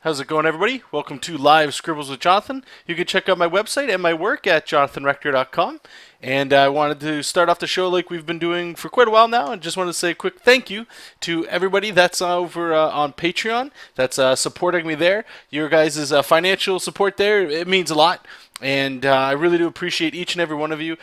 How's it going, everybody? Welcome to Live Scribbles with Jonathan. You can check out my website and my work at jonathanrector.com. And I wanted to start off the show like we've been doing for quite a while now, and just wanted to say a quick thank you to everybody that's over on Patreon, that's supporting me there. Your guys' financial support there, it means a lot. And I really do appreciate each and every one of you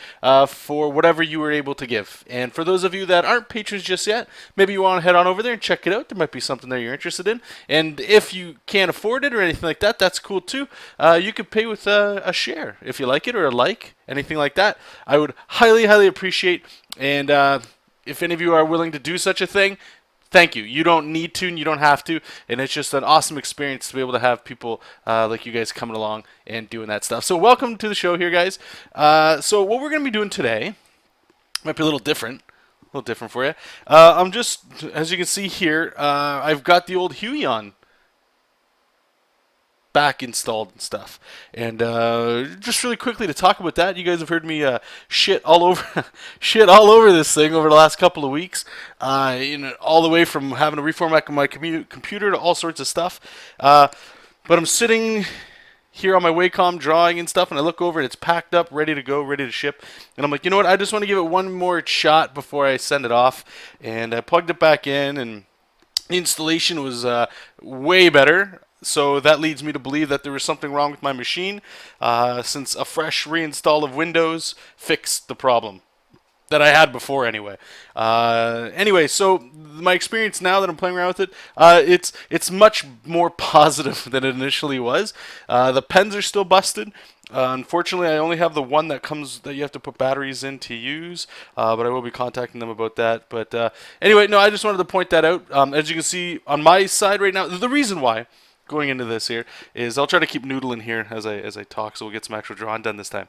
for whatever you were able to give. And for those of you that aren't patrons just yet, maybe you want to head on over there and check it out. There might be something there you're interested in. And if you can't afford it or anything like that, that's cool too. You could pay with a share if you like it, or a like, anything like that. I would highly, highly appreciate. And if any of you are willing to do such a thing, thank you. You don't need to, and you don't have to, and it's just an awesome experience to be able to have people like you guys coming along and doing that stuff. So welcome to the show here, guys. So what we're going to be doing today might be a little different for you. I'm just, as you can see here, I've got the old Huey on back installed and stuff. And just really quickly to talk about that, you guys have heard me shit all over this thing over the last couple of weeks. All the way from having to reformat my computer to all sorts of stuff. But I'm sitting here on my Wacom drawing and stuff, and I look over and it's packed up, ready to go, ready to ship. And I'm like, you know what? I just want to give it one more shot before I send it off. And I plugged it back in, and the installation was way better. So that leads me to believe that there was something wrong with my machine, since a fresh reinstall of Windows fixed the problem that I had before anyway. So my experience now that I'm playing around with it, it's much more positive than it initially was. The pens are still busted. Unfortunately, I only have the one that you have to put batteries in to use, but I will be contacting them about that. But anyway, no, I just wanted to point that out. As you can see on my side right now, the reason why going into this here is I'll try to keep noodling here as I talk, so we'll get some actual drawing done this time.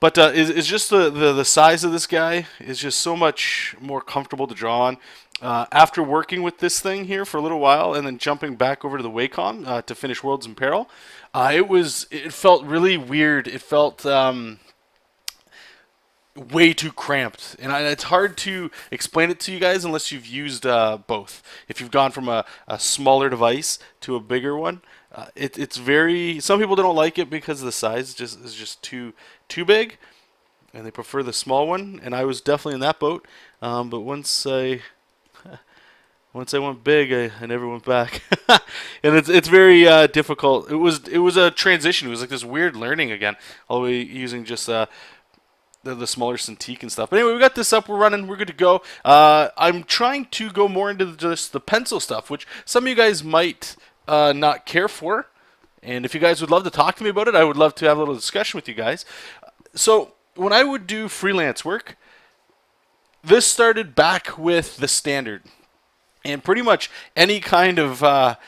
But it's just the size of this guy is just so much more comfortable to draw on. After working with this thing here for a little while and then jumping back over to the Wacom to finish Worlds in Peril, it felt really weird. It felt way too cramped, and it's hard to explain it to you guys unless you've used both. If you've gone from a smaller device to a bigger one, it's very. Some people don't like it because the size is just too big, and they prefer the small one. And I was definitely in that boat. But once I went big, I never went back, and it's very difficult. It was a transition. It was like this weird learning again, all the way using just the smaller Cintiq and stuff. But anyway, we got this up, we're running, we're good to go. I'm trying to go more into just the pencil stuff, which some of you guys might not care for. And if you guys would love to talk to me about it, I would love to have a little discussion with you guys. So when I would do freelance work, this started back with the standard. And pretty much any kind of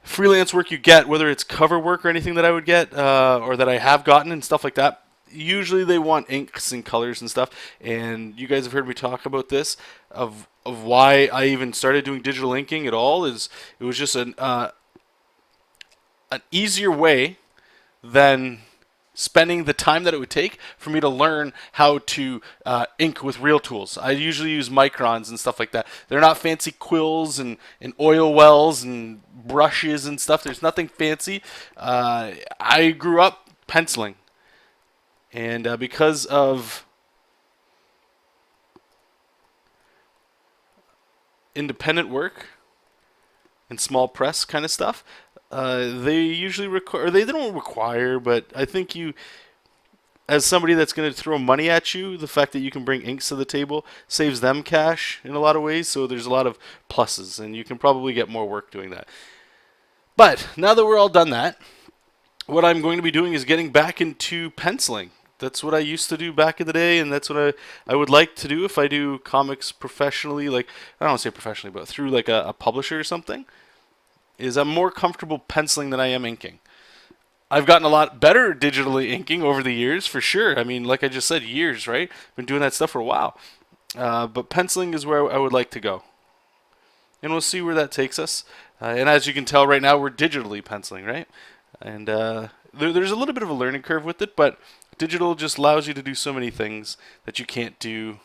freelance work you get, whether it's cover work or anything that I would get, or that I have gotten and stuff like that, usually they want inks and colors and stuff, and you guys have heard me talk about this of why I even started doing digital inking at all. Is it was just an easier way than spending the time that it would take for me to learn how to ink with real tools. I usually use microns and stuff like that. They're not fancy quills and oil wells and brushes and stuff. There's nothing fancy. I grew up penciling. And because of independent work and small press kind of stuff, they usually require, or they don't require, but I think you, as somebody that's going to throw money at you, the fact that you can bring inks to the table saves them cash in a lot of ways, so there's a lot of pluses, and you can probably get more work doing that. But now that we're all done that, what I'm going to be doing is getting back into penciling. That's what I used to do back in the day, and that's what I would like to do if I do comics professionally. Like, I don't want to say professionally, but through like a publisher or something, is I'm more comfortable penciling than I am inking. I've gotten a lot better digitally inking over the years, for sure. I mean, like I just said, years, right? Been doing that stuff for a while. But penciling is where I would like to go. And we'll see where that takes us. And as you can tell right now, we're digitally penciling, right? And there's a little bit of a learning curve with it, but digital just allows you to do so many things that you can't do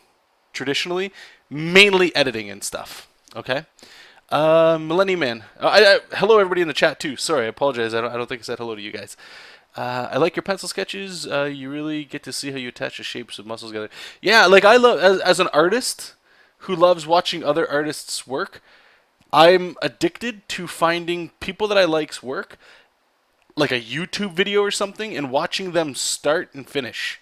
traditionally, mainly editing and stuff. Okay? Millennium Man. Hello, everybody in the chat too. Sorry, I apologize. I don't think I said hello to you guys. I like your pencil sketches. You really get to see how you attach the shapes of muscles together. Yeah, like I love as an artist who loves watching other artists work. I'm addicted to finding people that I like's work, like a YouTube video or something, and watching them start and finish.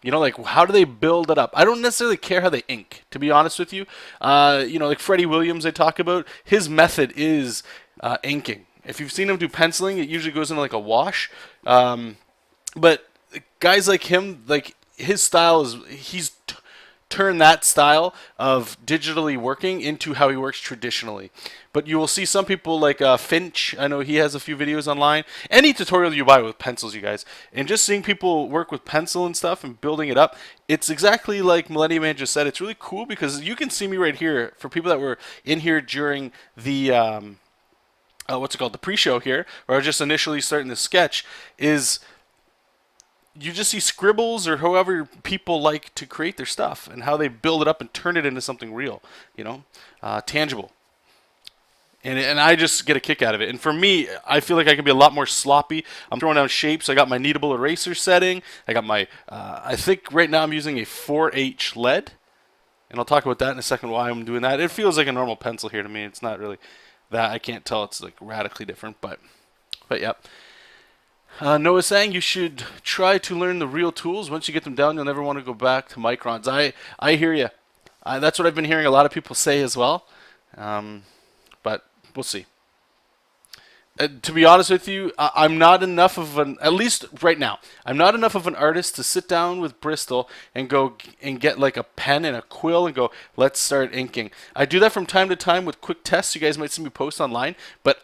You know, like how do they build it up? I don't necessarily care how they ink, to be honest with you. You know, like Freddie Williams, I talk about. His method is inking. If you've seen him do penciling, it usually goes into like a wash. But guys like him, like his style is he's turned that style of digitally working into how he works traditionally. But you will see some people like Finch. I know he has a few videos online. Any tutorial you buy with pencils, you guys, and just seeing people work with pencil and stuff and building it up, it's exactly like Millennium Man just said. It's really cool because you can see me right here. For people that were in here during the what's it called, the pre-show here, or just initially starting the sketch, is you just see scribbles or however people like to create their stuff and how they build it up and turn it into something real, you know, tangible. And I just get a kick out of it. And for me, I feel like I can be a lot more sloppy. I'm throwing down shapes. I got my kneadable eraser setting. I got my, I think right now I'm using a 4H lead. And I'll talk about that in a second why I'm doing that. It feels like a normal pencil here to me. It's not really that. I can't tell it's like radically different, but yeah. Noah's saying you should try to learn the real tools. Once you get them down, you'll never want to go back to microns. I hear you. That's what I've been hearing a lot of people say as well. But we'll see. To be honest with you, I'm not enough of an, at least right now, I'm not enough of an artist to sit down with Bristol and go and get like a pen and a quill and go, let's start inking. I do that from time to time with quick tests. You guys might see me post online, but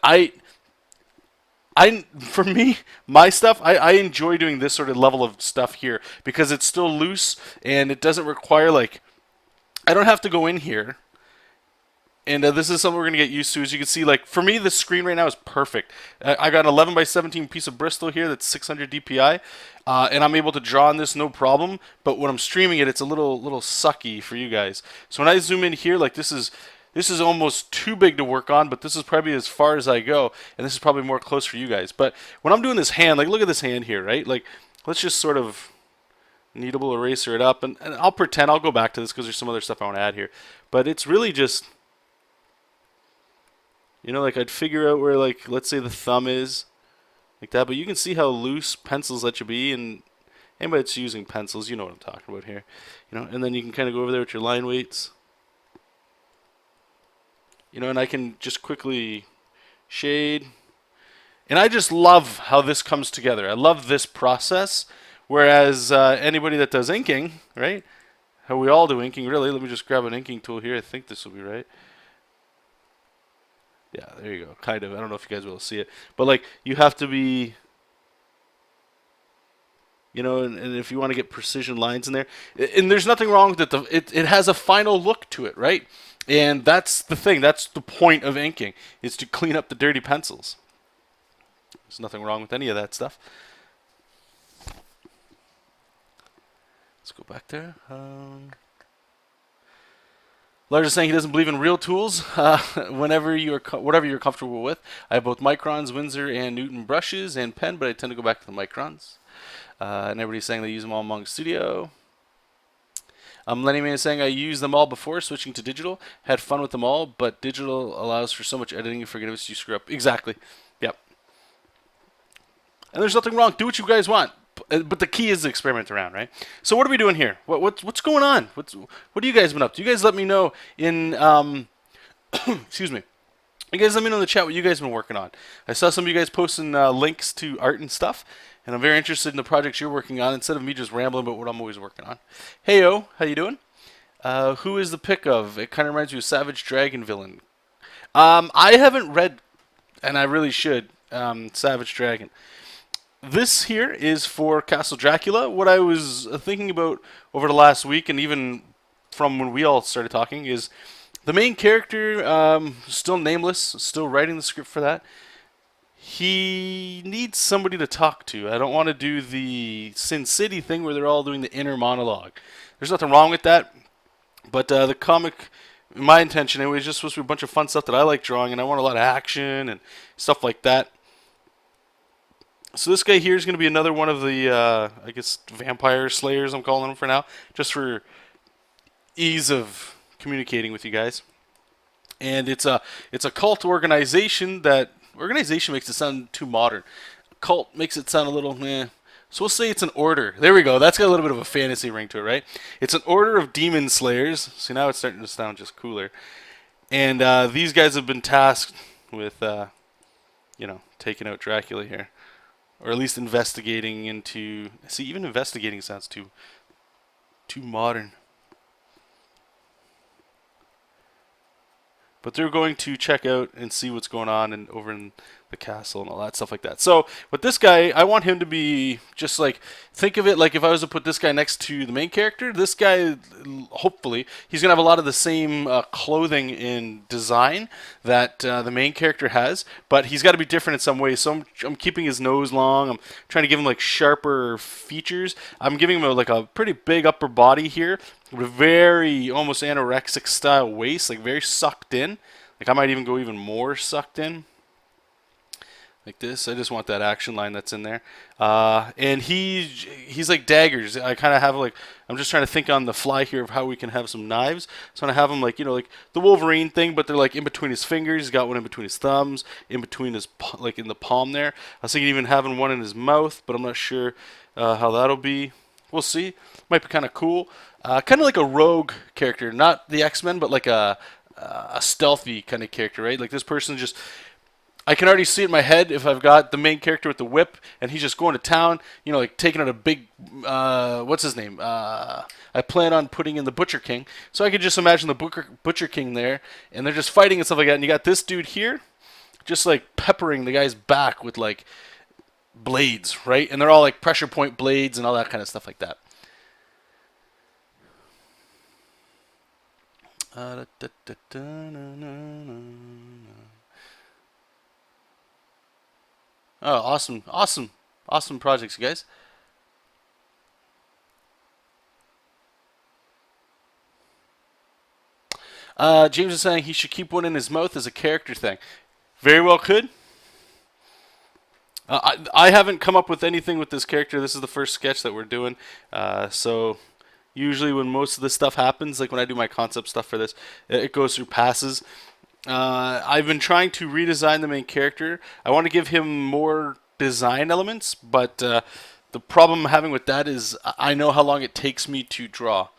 for me, my stuff, I enjoy doing this sort of level of stuff here because it's still loose and it doesn't require like, I don't have to go in here. And this is something we're going to get used to. As you can see, like for me, the screen right now is perfect. I got an 11 by 17 piece of Bristol here that's 600 DPI, and I'm able to draw on this no problem. But when I'm streaming it, it's a little sucky for you guys. So when I zoom in here, like this is almost too big to work on, but this is probably as far as I go, and this is probably more close for you guys. But when I'm doing this hand, like look at this hand here, right? Like let's just sort of kneadable eraser it up, and I'll pretend I'll go back to this because there's some other stuff I want to add here. But it's really just, you know, like I'd figure out where, like, let's say the thumb is, like that. But you can see how loose pencils let you be, and anybody that's using pencils, you know what I'm talking about here. You know, and then you can kind of go over there with your line weights. You know, and I can just quickly shade. And I just love how this comes together. I love this process. Whereas anybody that does inking, right? How we all do inking, really. Let me just grab an inking tool here. I think this will be right. Yeah, there you go. Kind of. I don't know if you guys will see it. But, like, you have to be, you know, and if you want to get precision lines in there. And there's nothing wrong with it. It has a final look to it, right? And that's the thing. That's the point of inking, is to clean up the dirty pencils. There's nothing wrong with any of that stuff. Let's go back there. Lars is saying he doesn't believe in real tools. Whatever you're comfortable with. I have both Microns, Winsor, and Newton brushes and pen, but I tend to go back to the Microns. And everybody's saying they use them all in Manga Studio. Lenny Man is saying I used them all before switching to digital. Had fun with them all, but digital allows for so much editing. You forget if you screw up. Exactly. Yep. And there's nothing wrong. Do what you guys want. But the key is to experiment around, right? So what are we doing here? What's going on? What have you guys been up to? You guys let me know in excuse me. You guys let me know in the chat what you guys have been working on. I saw some of you guys posting links to art and stuff, and I'm very interested in the projects you're working on instead of me just rambling about what I'm always working on. Heyo, how you doing? Who is the pick of? It kind of reminds me of Savage Dragon villain. I haven't read, and I really should, Savage Dragon. This here is for Castle Dracula. What I was thinking about over the last week, and even from when we all started talking, is the main character, still nameless, still writing the script for that. He needs somebody to talk to. I don't want to do the Sin City thing where they're all doing the inner monologue. There's nothing wrong with that, but the comic My intention anyway is just supposed to be a bunch of fun stuff that I like drawing, and I want a lot of action and stuff like that. So this guy here is going to be another one of the, I guess, vampire slayers, I'm calling him for now, just for ease of communicating with you guys. And it's a cult organization. That organization makes it sound too modern. Cult makes it sound a little, So we'll say it's an order. There we go. That's got a little bit of a fantasy ring to it, right? It's an order of demon slayers. See, now it's starting to sound just cooler. And these guys have been tasked with, taking out Dracula here. Or at least investigating into... See, even investigating sounds too modern. But they're going to check out and see what's going on and over in the castle and all that stuff like that. So with this guy, I want him to be just like, think of it like if I was to put this guy next to the main character, this guy, hopefully, he's going to have a lot of the same clothing and design that the main character has, but he's got to be different in some ways. So I'm keeping his nose long. I'm trying to give him like sharper features. I'm giving him like a pretty big upper body here with a very almost anorexic style waist, like very sucked in. Like I might even go even more sucked in. Like this. I just want that action line that's in there. And he's like daggers. I kind of have like, I'm just trying to think on the fly here of how we can have some knives. So I'm going to have him like, like the Wolverine thing, but they're like in between his fingers. He's got one in between his thumbs, in between his, like in the palm there. I was thinking even having one in his mouth, but I'm not sure how that'll be. We'll see. Might be kind of cool. Kind of like a rogue character. Not the X-Men, but like a stealthy kind of character, right? Like this person just... I can already see it in my head if I've got the main character with the whip and he's just going to town, like taking out a big, what's his name? I plan on putting in the Butcher King. So I could just imagine the Butcher King there and they're just fighting and stuff like that. And you got this dude here just like peppering the guy's back with like blades, right? And they're all like pressure point blades and all that kind of stuff like that. Oh, awesome projects, you guys. James is saying he should keep one in his mouth as a character thing. Very well could. I haven't come up with anything with this character. This is the first sketch that we're doing. So usually when most of this stuff happens, like when I do my concept stuff for this, it goes through passes. I've been trying to redesign the main character. I want to give him more design elements, but the problem I'm having with that is I know how long it takes me to draw.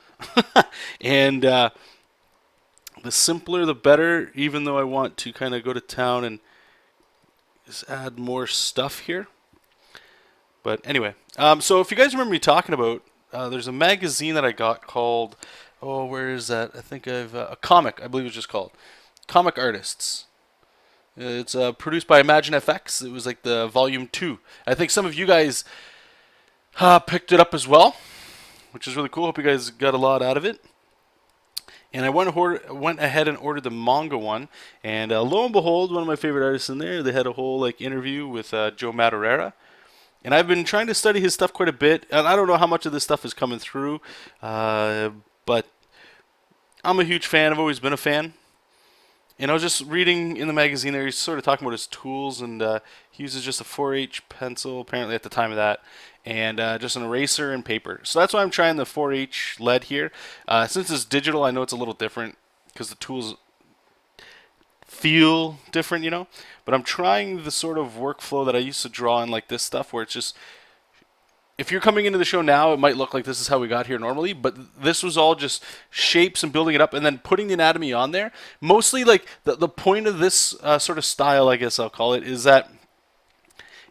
And the simpler the better, even though I want to kind of go to town and just add more stuff here. But anyway, so if you guys remember me talking about, there's a magazine that I got called, where is that? I think a comic, I believe it's just called. Comic Artists. It's produced by Imagine FX. It was like the volume 2. I think some of you guys picked it up as well, which is really cool. Hope you guys got a lot out of it. And I went ahead and ordered the manga one, and lo and behold, one of my favorite artists in there, they had a whole like interview with Joe Madureira. And I've been trying to study his stuff quite a bit, and I don't know how much of this stuff is coming through, but I'm a huge fan. I've always been a fan. And I was just reading in the magazine there, he's sort of talking about his tools, and he uses just a 4H pencil, apparently at the time of that, and just an eraser and paper. So that's why I'm trying the 4H lead here. Since it's digital, I know it's a little different, because the tools feel different, But I'm trying the sort of workflow that I used to draw in like this stuff, where it's just... If you're coming into the show now, it might look like this is how we got here normally, but this was all just shapes and building it up and then putting the anatomy on there. Mostly, like, the point of this sort of style, I guess I'll call it, is that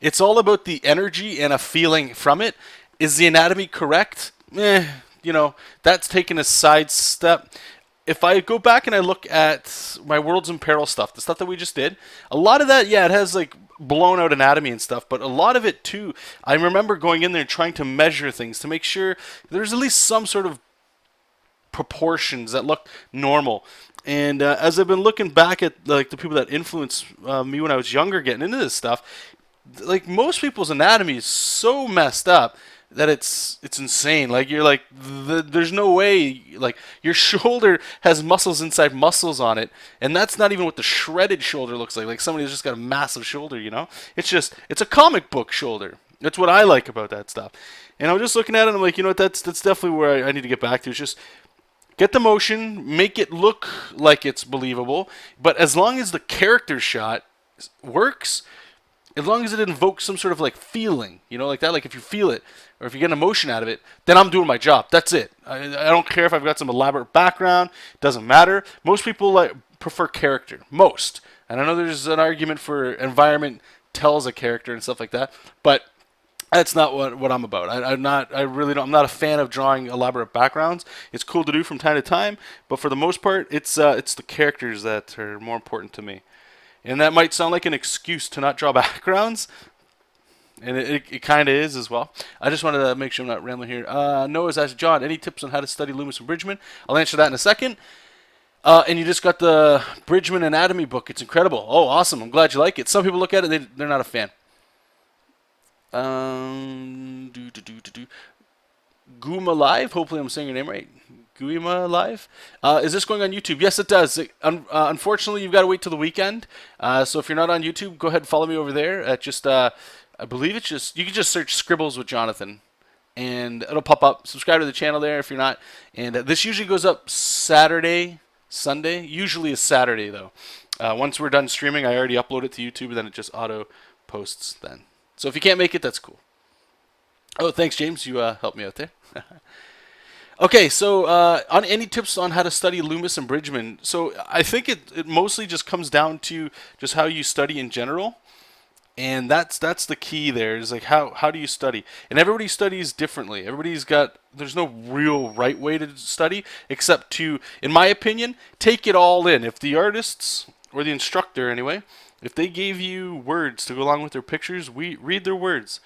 it's all about the energy and a feeling from it. Is the anatomy correct? That's taken a side step. If I go back and I look at my Worlds in Peril stuff, the stuff that we just did, a lot of that, yeah, it has, like, blown out anatomy and stuff, but a lot of it too, I remember going in there and trying to measure things to make sure there's at least some sort of proportions that look normal. And as I've been looking back at like the people that influenced me when I was younger getting into this stuff, like most people's anatomy is so messed up that it's insane. Like you're like there's no way. Like your shoulder has muscles inside muscles on it, and that's not even what the shredded shoulder looks like. Like somebody who's just got a massive shoulder, you know? It's a comic book shoulder. That's what I like about that stuff. And I was just looking at it, and I'm like, you know what? That's definitely where I need to get back to. It's just get the motion, make it look like it's believable, but as long as the character shot works, as long as it invokes some sort of like feeling, you know, like that, like if you feel it or if you get an emotion out of it, then I'm doing my job. That's it. I don't care if I've got some elaborate background. It doesn't matter. Most people prefer character. Most. And I know there's an argument for environment tells a character and stuff like that, but that's not what I'm about. I'm not a fan of drawing elaborate backgrounds. It's cool to do from time to time, but for the most part, it's the characters that are more important to me. And that might sound like an excuse to not draw backgrounds, and it kind of is as well. I just wanted to make sure I'm not rambling here. Noah's asked, John, any tips on how to study Loomis and Bridgman? I'll answer that in a second. And you just got the Bridgman Anatomy book. It's incredible. Oh, awesome. I'm glad you like it. Some people look at it, they're not a fan. Guma Live. Hopefully I'm saying your name right. Guima Live. Is this going on YouTube? Yes, it does. Unfortunately, you've got to wait till the weekend. So if you're not on YouTube, go ahead and follow me over there. At just, I believe it's just, you can just search Scribbles with Jonathan, and it'll pop up. Subscribe to the channel there if you're not. And this usually goes up Saturday, Sunday. Usually is Saturday though. Once we're done streaming, I already upload it to YouTube, and then it just auto posts then. So if you can't make it, that's cool. Oh, thanks, James. You helped me out there. Okay, so on any tips on how to study Loomis and Bridgman? So I think it mostly just comes down to just how you study in general, and that's the key there. Is like how do you study? And everybody studies differently. There's no real right way to study except to, in my opinion, take it all in. If the artists or the instructor anyway, if they gave you words to go along with their pictures, read their words,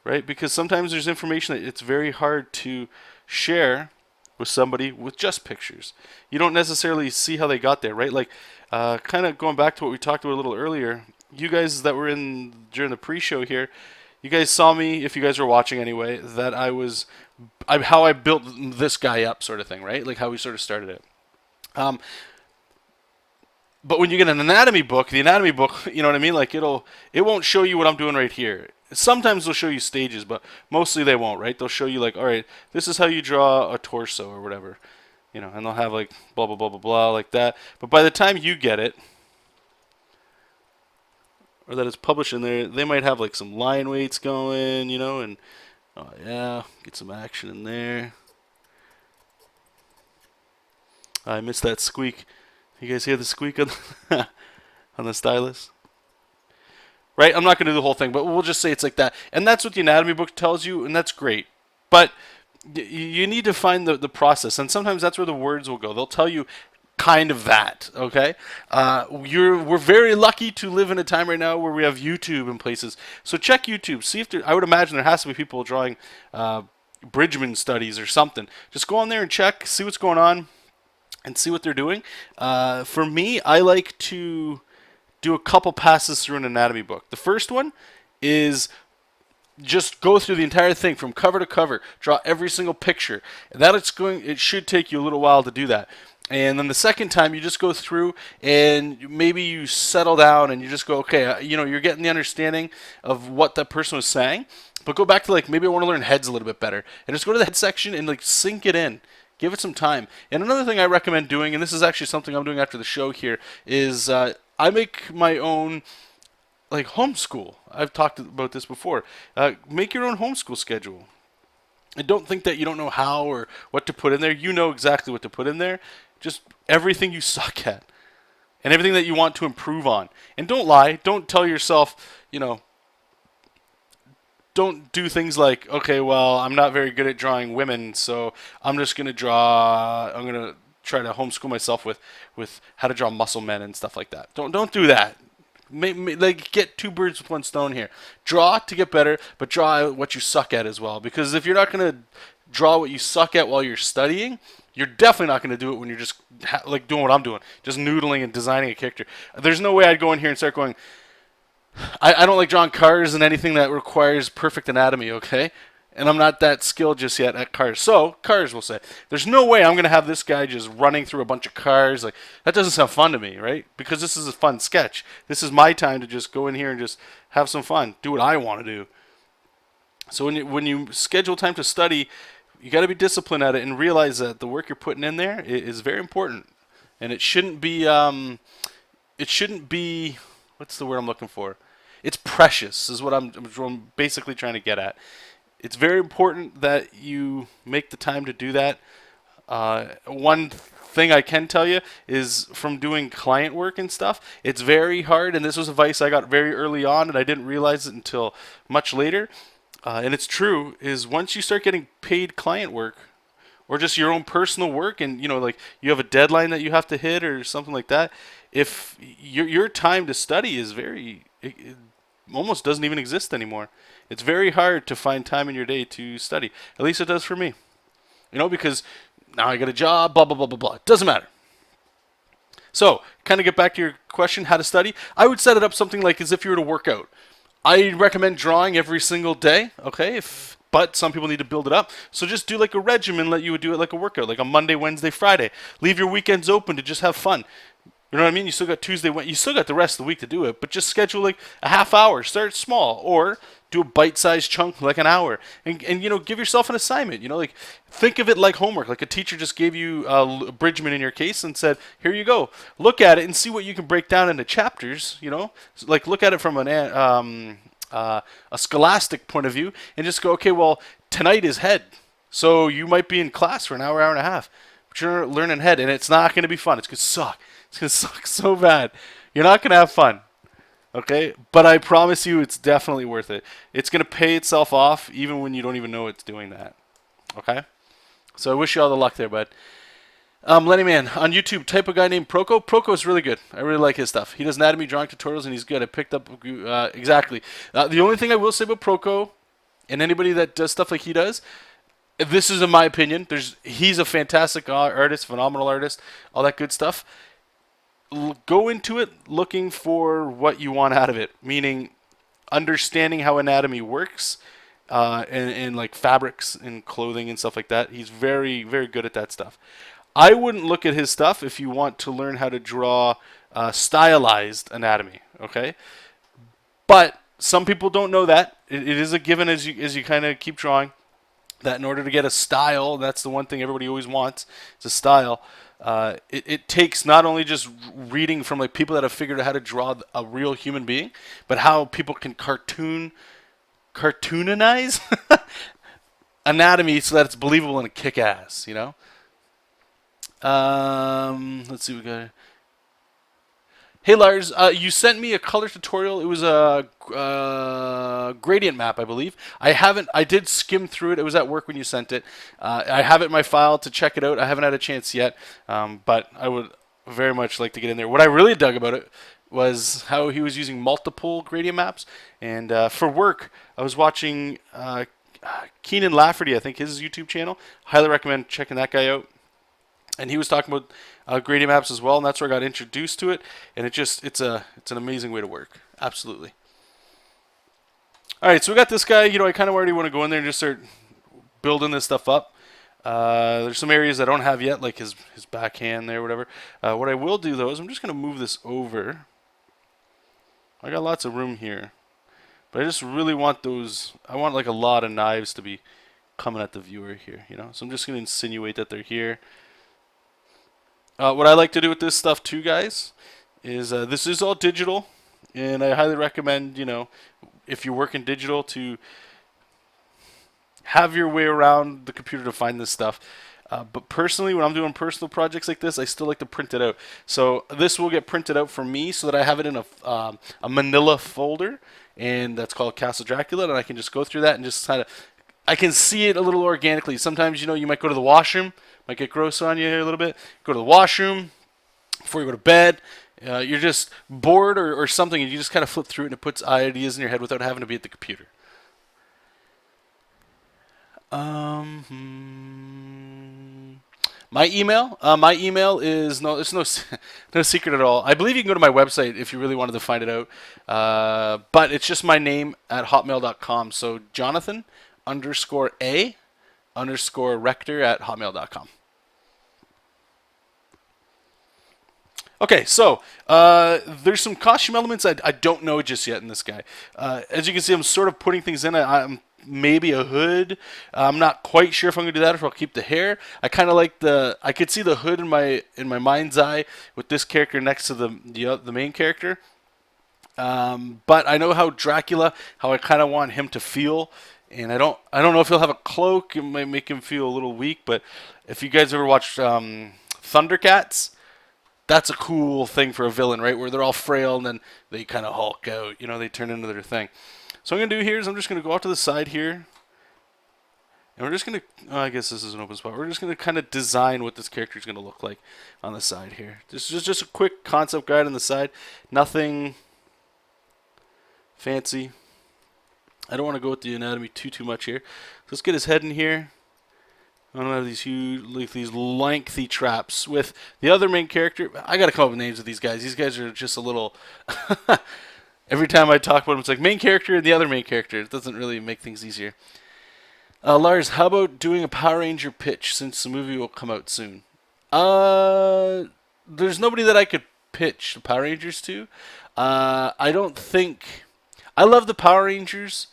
right? Because sometimes there's information that it's very hard to share with somebody with just pictures. You don't necessarily see how they got there, right? Like, kind of going back to what we talked about a little earlier, you guys that were in during the pre-show here, you guys saw me, if you guys were watching anyway, that how I built this guy up sort of thing, right? Like how we sort of started it. But when you get an anatomy book, the anatomy book, you know what I mean? Like it won't show you what I'm doing right here. Sometimes they'll show you stages, but mostly they won't, right? They'll show you like, all right, this is how you draw a torso or whatever, you know, and they'll have like blah, blah, blah, blah, blah, like that. But by the time you get it, or that it's published in there, they might have like some line weights going, you know, and oh yeah, get some action in there. I missed that squeak. You guys hear the squeak on the, on the stylus? Right? I'm not going to do the whole thing, but we'll just say it's like that. And that's what the anatomy book tells you, and that's great. But you need to find the process, and sometimes that's where the words will go. They'll tell you kind of that, okay? We're very lucky to live in a time right now where we have YouTube in places. So check YouTube. See if I would imagine there has to be people drawing Bridgman studies or something. Just go on there and check, see what's going on, and see what they're doing. For me, I like to do a couple passes through an anatomy book. The first one is just go through the entire thing from cover to cover, draw every single picture. And it should take you a little while to do that. And then the second time, you just go through and maybe you settle down and you just go, okay, you know, you're getting the understanding of what that person was saying. But go back to like, maybe I want to learn heads a little bit better. And just go to the head section and like sink it in. Give it some time. And another thing I recommend doing, and this is actually something I'm doing after the show here, is I make my own like homeschool. I've talked about this before. Make your own homeschool schedule. I don't think that you don't know how or what to put in there. You know exactly what to put in there. Just everything you suck at and everything that you want to improve on. And don't lie. Don't tell yourself, you know, don't do things like, okay, well, I'm not very good at drawing women, so I'm going to try to homeschool myself with how to draw muscle men and stuff like that. Don't do that. Like, get two birds with one stone here. Draw to get better, but draw what you suck at as well. Because if you're not going to draw what you suck at while you're studying, you're definitely not going to do it when you're just like doing what I'm doing, just noodling and designing a character. There's no way I'd go in here and start going, I don't like drawing cars and anything that requires perfect anatomy, okay? and I'm not that skilled just yet at cars. So cars will say, there's no way I'm gonna have this guy just running through a bunch of cars. Like that doesn't sound fun to me, right? Because this is a fun sketch. This is my time to just go in here and just have some fun, do what I want to do. So when you schedule time to study, you got to be disciplined at it and realize that the work you're putting in there is very important, and it shouldn't be what's the word I'm looking for? It's precious is what I'm basically trying to get at. It's very important that you make the time to do that. One thing I can tell you is from doing client work and stuff, it's very hard, and this was advice I got very early on, and I didn't realize it until much later. And it's true, is once you start getting paid client work or just your own personal work, and like you have a deadline that you have to hit or something like that, if your time to study is it almost doesn't even exist anymore. It's very hard to find time in your day to study. At least it does for me. Because now I got a job, blah, blah, blah, blah, blah. It doesn't matter. So, kind of get back to your question, how to study. I would set it up something like as if you were to work out. I recommend drawing every single day, okay? But some people need to build it up. So just do like a regimen that you would do it like a workout, like a Monday, Wednesday, Friday. Leave your weekends open to just have fun. You know what I mean? You still got Tuesday, you still got the rest of the week to do it, but just schedule like a half hour. Start small, or do a bite-sized chunk like an hour, and give yourself an assignment. Like think of it like homework. Like a teacher just gave you a Bridgman in your case and said, "Here you go. Look at it and see what you can break down into chapters." Like look at it from a scholastic point of view, and just go, okay, well tonight is head, so you might be in class for an hour, hour and a half, but you're learning head, and it's not going to be fun. It's going to suck. It's going to suck so bad. You're not going to have fun. Okay? But I promise you it's definitely worth it. It's going to pay itself off even when you don't even know it's doing that. Okay? So I wish you all the luck there, bud. Lenny Man, on YouTube, type a guy named Proco. Proco is really good. I really like his stuff. He does anatomy drawing tutorials, and he's good. I picked up exactly. The only thing I will say about Proco, and anybody that does stuff like he does, this is in my opinion, he's a fantastic artist, phenomenal artist, all that good stuff. Go into it looking for what you want out of it, meaning understanding how anatomy works, and like fabrics and clothing and stuff like that. He's very, very good at that stuff. I wouldn't look at his stuff if you want to learn how to draw stylized anatomy, okay? But some people don't know that. It is a given as you kind of keep drawing, that in order to get a style, that's the one thing everybody always wants, is a style. It takes not only just reading from like people that have figured out how to draw a real human being, but how people can cartoonize anatomy so that it's believable and kick-ass, Let's see, we got. Hey Lars, you sent me a color tutorial. It was a gradient map, I believe. I did skim through it. It was at work when you sent it. I have it in my file to check it out. I haven't had a chance yet, but I would very much like to get in there. What I really dug about it was how he was using multiple gradient maps. And for work, I was watching Keenan Lafferty, I think, his YouTube channel. Highly recommend checking that guy out. And he was talking about gradient maps as well, and that's where I got introduced to it. And it's an amazing way to work. Absolutely. All right, so we got this guy. I kind of already want to go in there and just start building this stuff up. There's some areas I don't have yet, like his backhand there, whatever. What I will do, though, is I'm just going to move this over. I got lots of room here. But I just really want those. I want like a lot of knives to be coming at the viewer here, So I'm just going to insinuate that they're here. What I like to do with this stuff too, guys, is this is all digital, and I highly recommend, if you work in digital, to have your way around the computer to find this stuff. But personally, when I'm doing personal projects like this, I still like to print it out. So this will get printed out for me so that I have it in a manila folder, and that's called Castle Dracula, and I can just go through that and just kind of, I can see it a little organically. Sometimes, you might go to the washroom. Might get gross on you here a little bit. Go to the washroom before you go to bed. You're just bored or something, and you just kind of flip through it, and it puts ideas in your head without having to be at the computer. My email is it's no secret at all. I believe you can go to my website if you really wanted to find it out. But it's just my name at hotmail.com. So Jonathan Rector_A_Rector@hotmail.com. Okay, so there's some costume elements I don't know just yet in this guy. As you can see, I'm sort of putting things in. I'm maybe a hood. I'm not quite sure if I'm gonna do that or if I'll keep the hair. I kind of like I could see the hood in my mind's eye with this character next to the main character. But I know how I kind of want him to feel, and I don't know if he'll have a cloak. It might make him feel a little weak. But if you guys ever watched Thundercats, that's a cool thing for a villain, right? Where they're all frail and then they kind of hulk out. You know, they turn into their thing. So what I'm going to do here is I'm just going to go off to the side here. And we're just going to, I guess this is an open spot. We're just going to kind of design what this character is going to look like on the side here. This is just a quick concept guide on the side. Nothing fancy. I don't want to go with the anatomy too much here. So let's get his head in here. I don't have these huge, like these lengthy traps with the other main character. I got to come up with names of these guys. These guys are just a little. Every time I talk about them, it's like main character and the other main character. It doesn't really make things easier. Lars, how about doing a Power Ranger pitch since the movie will come out soon? There's nobody that I could pitch the Power Rangers to. I don't think. I love the Power Rangers.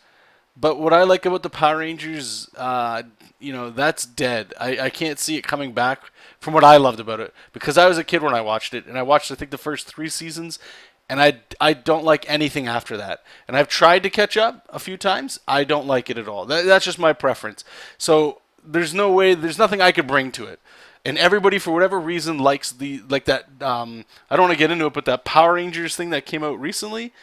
But what I like about the Power Rangers, that's dead. I can't see it coming back from what I loved about it. Because I was a kid when I watched it. And I watched, I think, the first 3 seasons. And I don't like anything after that. And I've tried to catch up a few times. I don't like it at all. That's just my preference. So there's nothing I could bring to it. And everybody, for whatever reason, likes that. I don't want to get into it, but that Power Rangers thing that came out recently.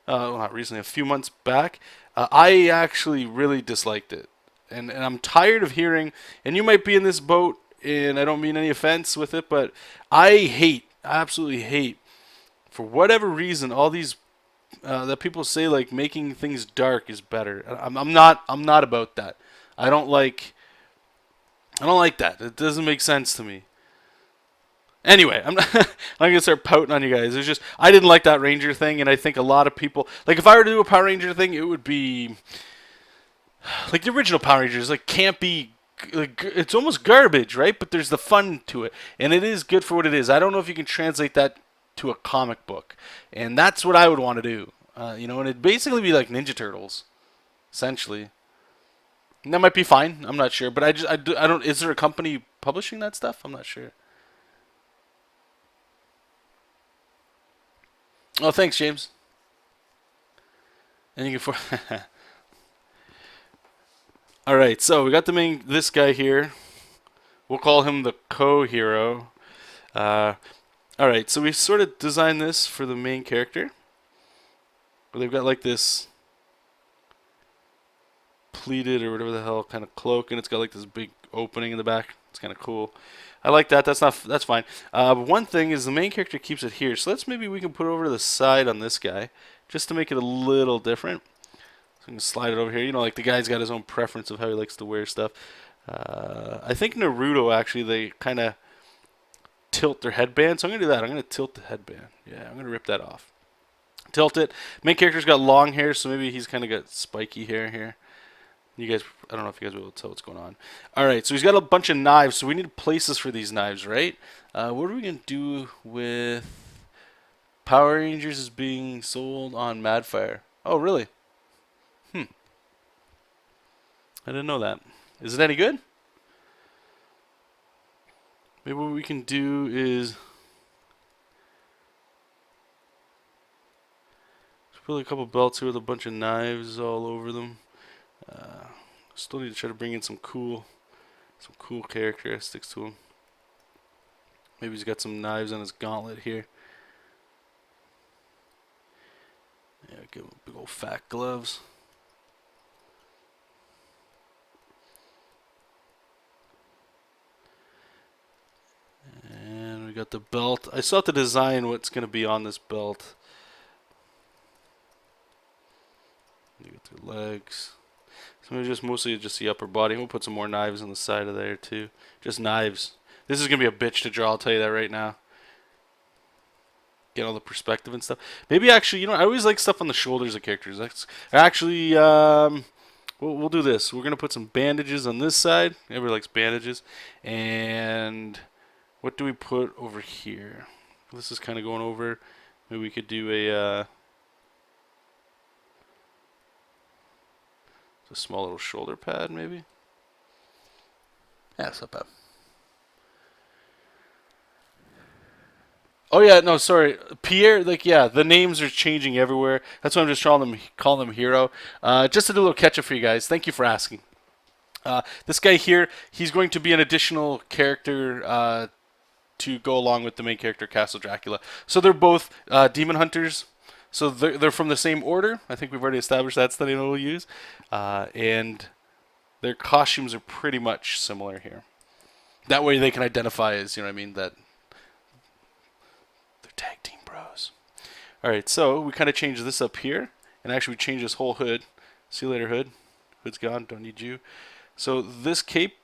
Not recently, a few months back. I actually really disliked it. And I'm tired of hearing, and you might be in this boat, and I don't mean any offense with it, but I absolutely hate, for whatever reason, all these that people say like making things dark is better. I'm not about that. I don't like that. It doesn't make sense to me. Anyway, I'm gonna start pouting on you guys. It's just I didn't like that Ranger thing, and I think a lot of people like if I were to do a Power Ranger thing, it would be like the original Power Rangers, like campy. Like, it's almost garbage, right? But there's the fun to it, and it is good for what it is. I don't know if you can translate that to a comic book, and that's what I would want to do. And it'd basically be like Ninja Turtles, essentially. And that might be fine. I'm not sure, but I don't. Is there a company publishing that stuff? I'm not sure. Oh, thanks, James. And you can All right, so we got this guy here. We'll call him the co-hero. All right, so we sort of designed this for the main character. Where they've got like this pleated or whatever the hell kind of cloak, and it's got like this big opening in the back. It's kind of cool. I like that. That's fine. But one thing is the main character keeps it here, so we can put it over to the side on this guy, just to make it a little different. So we can slide it over here. Like the guy's got his own preference of how he likes to wear stuff. I think Naruto actually they kind of tilt their headband, so I'm gonna do that. I'm gonna tilt the headband. Yeah, I'm gonna rip that off. Tilt it. Main character's got long hair, so maybe he's kind of got spiky hair here. You guys, I don't know if you guys will be able to tell what's going on. All right, so he's got a bunch of knives, so we need places for these knives, right? What are we going to do with Power Rangers is being sold on Madfire? Oh, really? I didn't know that. Is it any good? Maybe what we can do is put a couple belts here with a bunch of knives all over them. Still need to try to bring in some cool characteristics to him. Maybe he's got some knives on his gauntlet here. Yeah, give him big old fat gloves. And we got the belt. I still have to design what's going to be on this belt. You got the legs. So mostly just the upper body. We'll put some more knives on the side of there too. Just knives. This is going to be a bitch to draw, I'll tell you that right now. Get all the perspective and stuff. Maybe actually, I always like stuff on the shoulders of characters. That's actually, we'll do this. We're gonna put some bandages on this side. Everybody likes bandages. And what do we put over here? This is kind of going over. Maybe we could do a small little shoulder pad, maybe. Yeah, it's not bad. Oh yeah, no, sorry, Pierre. Like, yeah, the names are changing everywhere. That's why I'm just calling them Hero. Just to do a little catch up for you guys. Thank you for asking. This guy here, he's going to be an additional character to go along with the main character, Castle Dracula. So they're both demon hunters. So they're from the same order. I think we've already established that's the name we'll use. And their costumes are pretty much similar here. That way they can identify as, you know what I mean, that they're tag team bros. Alright, so we kind of changed this up here. And actually we changed this whole hood. See you later, hood. Hood's gone, don't need you. So this cape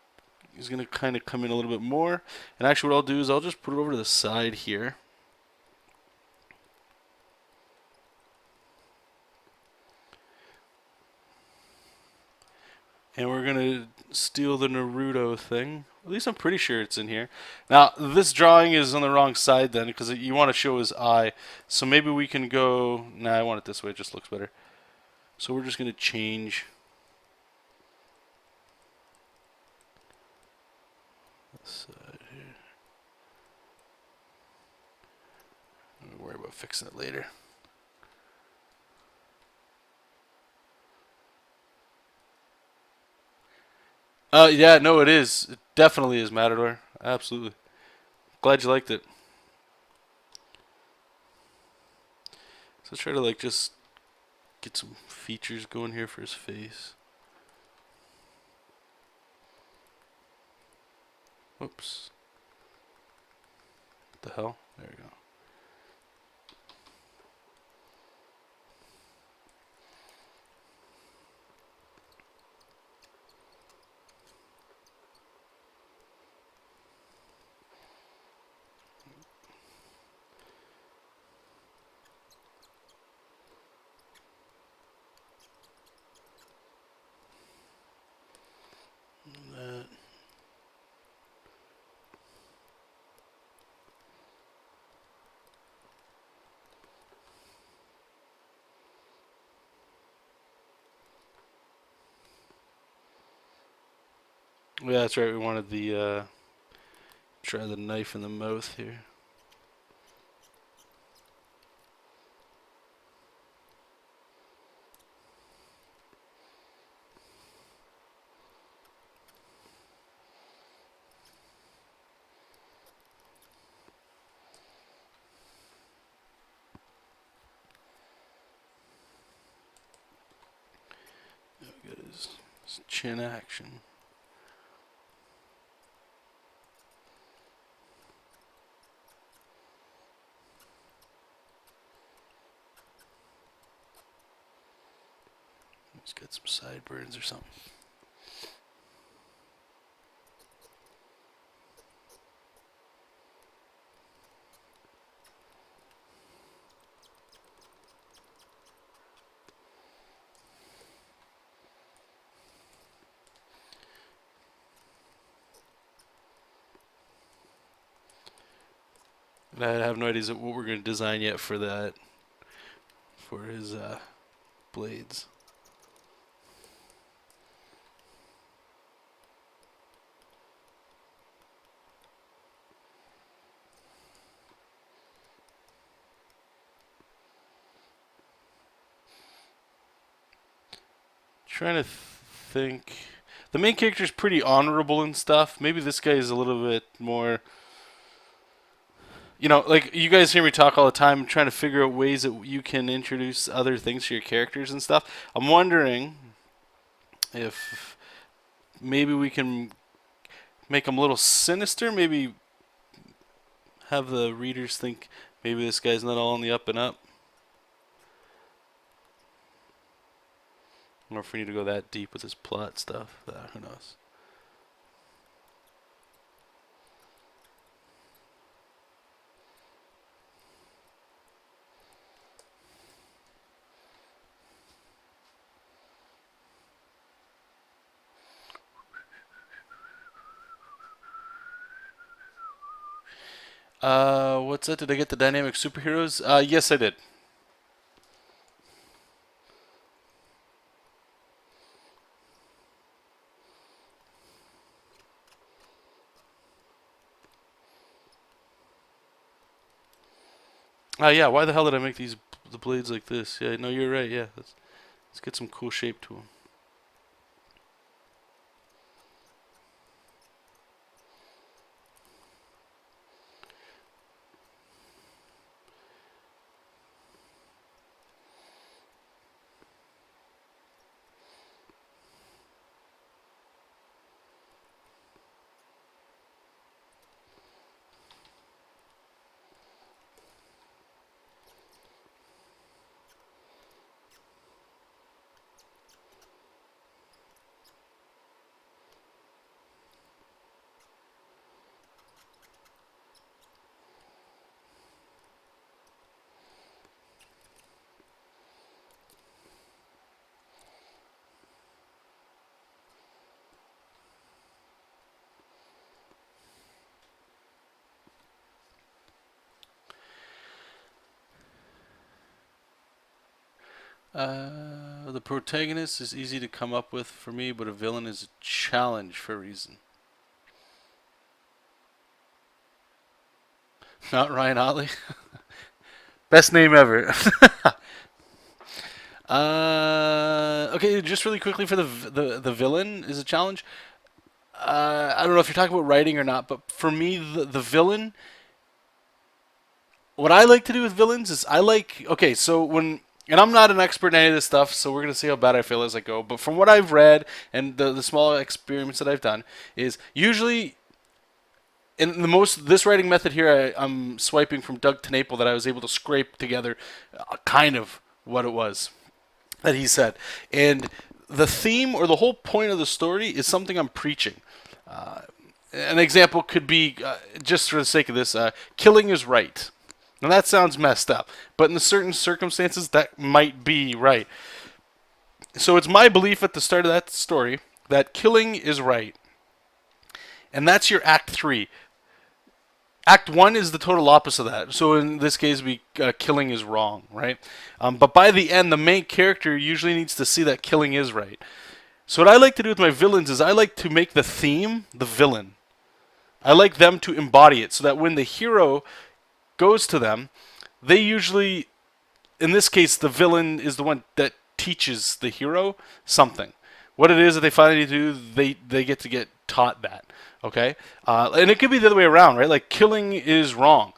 is going to kind of come in a little bit more. And actually what I'll do is I'll just put it over to the side here. And we're going to steal the Naruto thing. At least I'm pretty sure it's in here. Now, this drawing is on the wrong side then, because you want to show his eye. So maybe we can go... Nah, I want it this way. It just looks better. So we're just going to change... this side here. Don't worry about fixing it later. Yeah, no, it is. It definitely is Matador. Absolutely. Glad you liked it. So let's try to like just get some features going here for his face. Oops. What the hell? There we go. That. Yeah, that's right. We wanted the try the knife in the mouth here. Got his chin action. He's got some sideburns or something. And I have no idea what we're going to design yet for that, for his blades. Trying to think. The main character is pretty honorable and stuff. Maybe this guy is a little bit more. You know, like you guys hear me talk all the time, trying to figure out ways that you can introduce other things to your characters and stuff. I'm wondering if maybe we can make them a little sinister. Maybe have the readers think maybe this guy's not all on the up and up. I don't know if we need to go that deep with this plot stuff. Who knows? What's that? Did I get the dynamic superheroes? Yes, I did. Yeah, why the hell did I make the blades like this? Yeah, no, you're right. Yeah, let's get some cool shape to them. The protagonist is easy to come up with for me, but a villain is a challenge for a reason. Not Ryan Otley. Best name ever. Okay, just really quickly for the villain is a challenge. I don't know if you're talking about writing or not, but for me, the villain. What I like to do with villains is I like. Okay, so and I'm not an expert in any of this stuff, so we're gonna see how bad I feel as I go. But from what I've read and the small experiments that I've done, is usually in this writing method here, I'm swiping from Doug Tenaple that I was able to scrape together, kind of what it was that he said, and the theme or the whole point of the story is something I'm preaching. An example could be, just for the sake of this, killing is right. Now that sounds messed up, but in certain circumstances that might be right. So it's my belief at the start of that story that killing is right, and that's your Act 3. Act 1 is the total opposite of that. So in this case, killing is wrong, right? But by the end, the main character usually needs to see that killing is right. So what I like to do with my villains is I like to make the theme the villain. I like them to embody it so that when the hero goes to them, they usually, in this case, the villain is the one that teaches the hero something. What it is that they finally need to do, they get to get taught that. Okay? And it could be the other way around, right? Like, killing is wrong.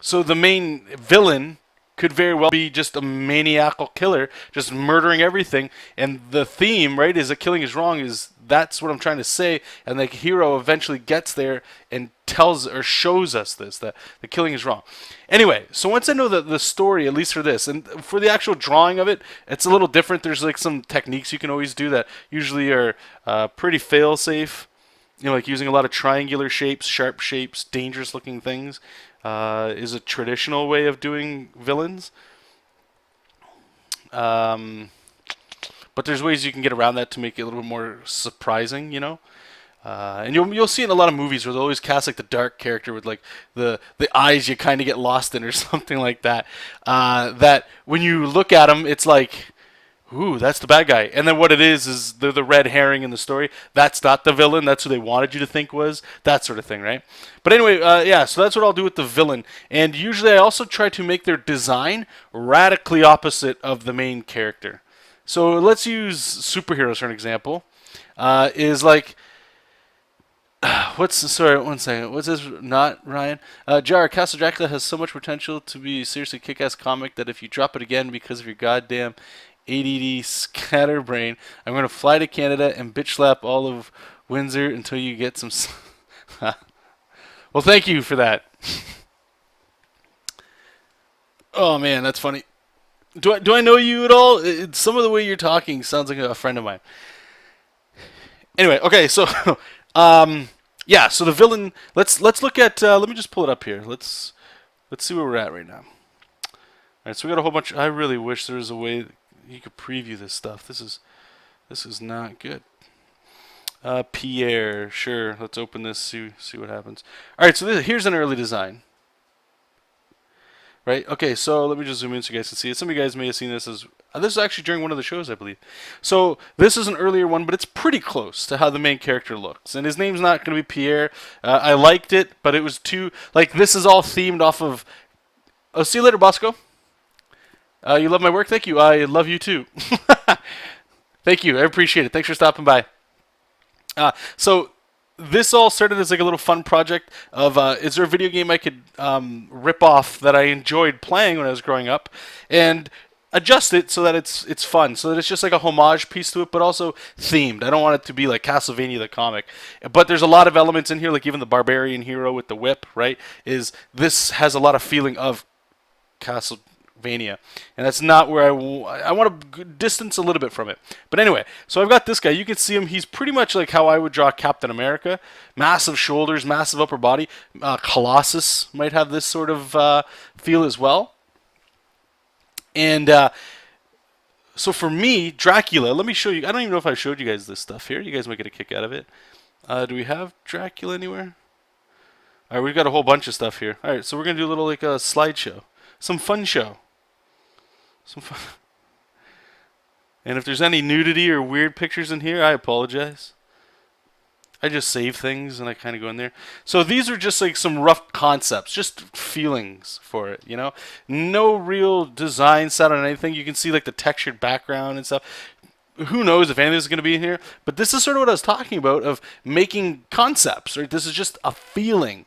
So the main villain could very well be just a maniacal killer, just murdering everything. And the theme, right, is that killing is wrong. That's what I'm trying to say. And the hero eventually gets there and tells or shows us this, that the killing is wrong. Anyway, so once I know the story, at least for this, and for the actual drawing of it, it's a little different. There's like some techniques you can always do that usually are pretty fail-safe. You know, like using a lot of triangular shapes, sharp shapes, dangerous looking things, is a traditional way of doing villains. But there's ways you can get around that to make it a little bit more surprising, you know. And you'll see in a lot of movies where they'll always cast like the dark character with like the eyes you kind of get lost in or something like that. That when you look at them, it's like, ooh, that's the bad guy. And then what it is they're the red herring in the story. That's not the villain. That's who they wanted you to think was. That sort of thing, right? But anyway, yeah, so that's what I'll do with the villain. And usually I also try to make their design radically opposite of the main character. So let's use superheroes for an example. Is like... Sorry, one second. What's this? Not Ryan. Jar, Castle Dracula has so much potential to be a seriously kick-ass comic that if you drop it again because of your goddamn ADD scatterbrain, I'm going to fly to Canada and bitch slap all of Windsor until you get some... Well, thank you for that. Oh, man, that's funny. Do I know you at all? Some of the way you're talking sounds like a friend of mine. Anyway, okay, so... yeah, so the villain... Let's look at... let me just pull it up here. Let's see where we're at right now. Alright, so we got a whole bunch... I really wish there was a way you could preview this stuff. This is not good. Pierre, sure. Let's open this, see what happens. Alright, so here's an early design. right? Okay, so let me just zoom in so you guys can see it. Some of you guys may have seen this as this is actually during one of the shows, I believe. So this is an earlier one, but it's pretty close to how the main character looks. And his name's not going to be Pierre. I liked it, but it was too like this is all themed off of. Oh, see you later, Bosco. You love my work? Thank you. I love you too. Thank you. I appreciate it. Thanks for stopping by. So this all started as like a little fun project of is there a video game I could rip off that I enjoyed playing when I was growing up and adjust it so that it's fun, so that it's just like a homage piece to it, but also themed. I don't want it to be like Castlevania the comic, but there's a lot of elements in here, like even the barbarian hero with the whip, right? This has a lot of feeling of Castlevania, and that's not where I want to distance a little bit from it. But anyway, so I've got this guy. You can see him. He's pretty much like how I would draw Captain America. Massive shoulders, massive upper body. Colossus might have this sort of feel as well. And so for me, Dracula, let me show you. I don't even know if I showed you guys this stuff here. You guys might get a kick out of it. Do we have Dracula anywhere? All right, we've got a whole bunch of stuff here. All right, so we're going to do a little like a slideshow. Some fun show. Some fun. And if there's any nudity or weird pictures in here, I apologize. I just save things and I kind of go in there. So these are just like some rough concepts, just feelings for it, you know? No real design set on anything. You can see like the textured background and stuff. Who knows if any of this is going to be in here, but this is sort of what I was talking about of making concepts, right? This is just a feeling.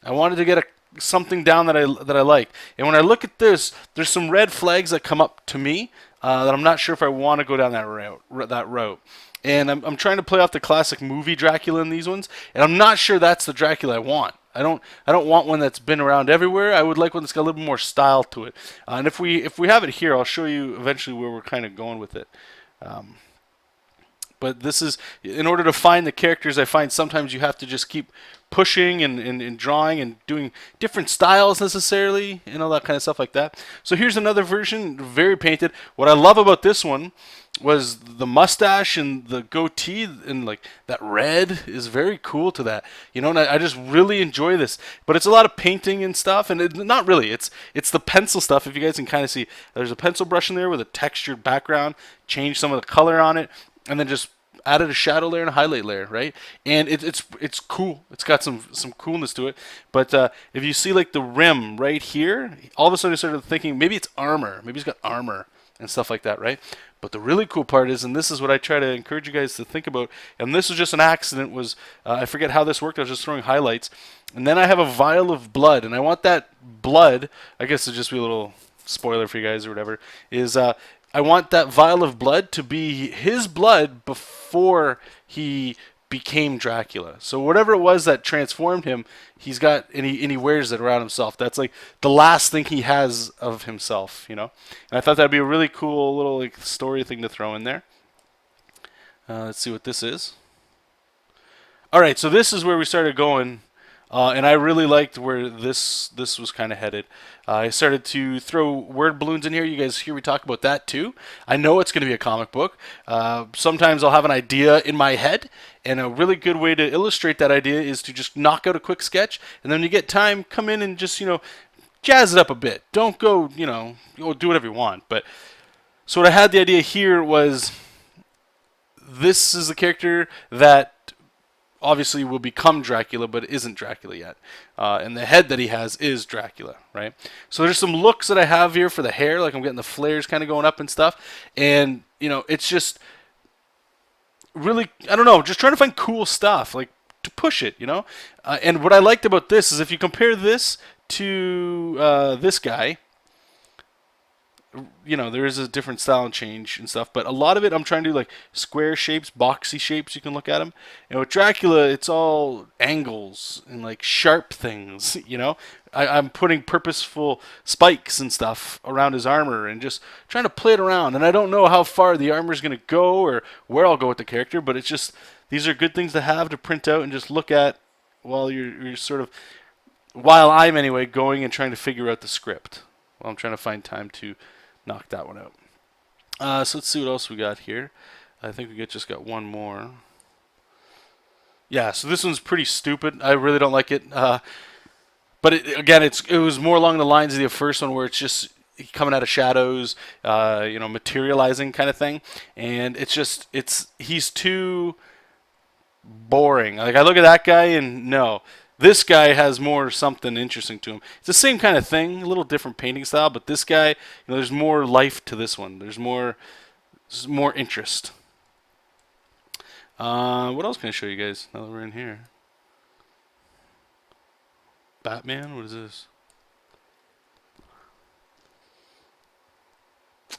I wanted to get something down that I like. And when I look at this, there's some red flags that come up to me that I'm not sure if I want to go down that route. And I'm trying to play off the classic movie Dracula in these ones, and I'm not sure that's the Dracula I want. I don't want one that's been around everywhere. I would like one that's got a little bit more style to it. And if we have it here, I'll show you eventually where we're kind of going with it. But this is, in order to find the characters, I find sometimes you have to just keep pushing and drawing and doing different styles necessarily and all that kind of stuff like that. So here's another version, very painted. What I love about this one was the mustache and the goatee and like that red is very cool to that, you know. And I just really enjoy this. But it's a lot of painting and stuff, and not really. It's the pencil stuff. If you guys can kind of see, there's a pencil brush in there with a textured background. Change some of the color on it, and then just added a shadow layer and a highlight layer, right? And it's cool. It's got some coolness to it. But if you see like the rim right here, all of a sudden I started thinking maybe it's armor. Maybe he's got armor and stuff like that, right? But the really cool part is, and this is what I try to encourage you guys to think about, and this was just an accident, was I forget how this worked. I was just throwing highlights. And then I have a vial of blood, and I want that blood, I guess it'll just be a little spoiler for you guys or whatever, is I want that vial of blood to be his blood before he became Dracula. So whatever it was that transformed him, he's got, and he wears it around himself. That's like the last thing he has of himself, you know. And I thought that'd be a really cool little like story thing to throw in there. Let's see what this is. All right, so this is where we started going. And I really liked where this was kind of headed. I started to throw word balloons in here. You guys hear me talk about that too. I know it's going to be a comic book. Sometimes I'll have an idea in my head, and a really good way to illustrate that idea is to just knock out a quick sketch, and then when you get time, come in and just, you know, jazz it up a bit. Don't go, you know, do whatever you want. But so what I had the idea here was this is the character that obviously will become Dracula, but isn't Dracula yet. And the head that he has is Dracula, right? So there's some looks that I have here for the hair, like I'm getting the flares kind of going up and stuff. And, you know, it's just really, I don't know, just trying to find cool stuff, like to push it, you know? And what I liked about this is if you compare this to this guy, you know, there is a different style and change and stuff, but a lot of it I'm trying to do like square shapes, boxy shapes. You can look at them. And with Dracula, it's all angles and like sharp things, you know. I'm putting purposeful spikes and stuff around his armor and just trying to play it around. And I don't know how far the armor is going to go or where I'll go with the character, but it's just, these are good things to have to print out and just look at while you're sort of, while I'm anyway going and trying to figure out the script. While I'm trying to find time to knock that one out. So let's see what else we got here. I think we just got one more. Yeah, so this one's pretty stupid. I really don't like it. but again, it was more along the lines of the first one, where it's just coming out of shadows, materializing kind of thing, and he's too boring. Like, I look at that guy and no, this guy has more something interesting to him. It's the same kind of thing, a little different painting style, but this guy, there's more life to this one. There's more interest. What else can I show you guys now that we're in here? Batman? What is this?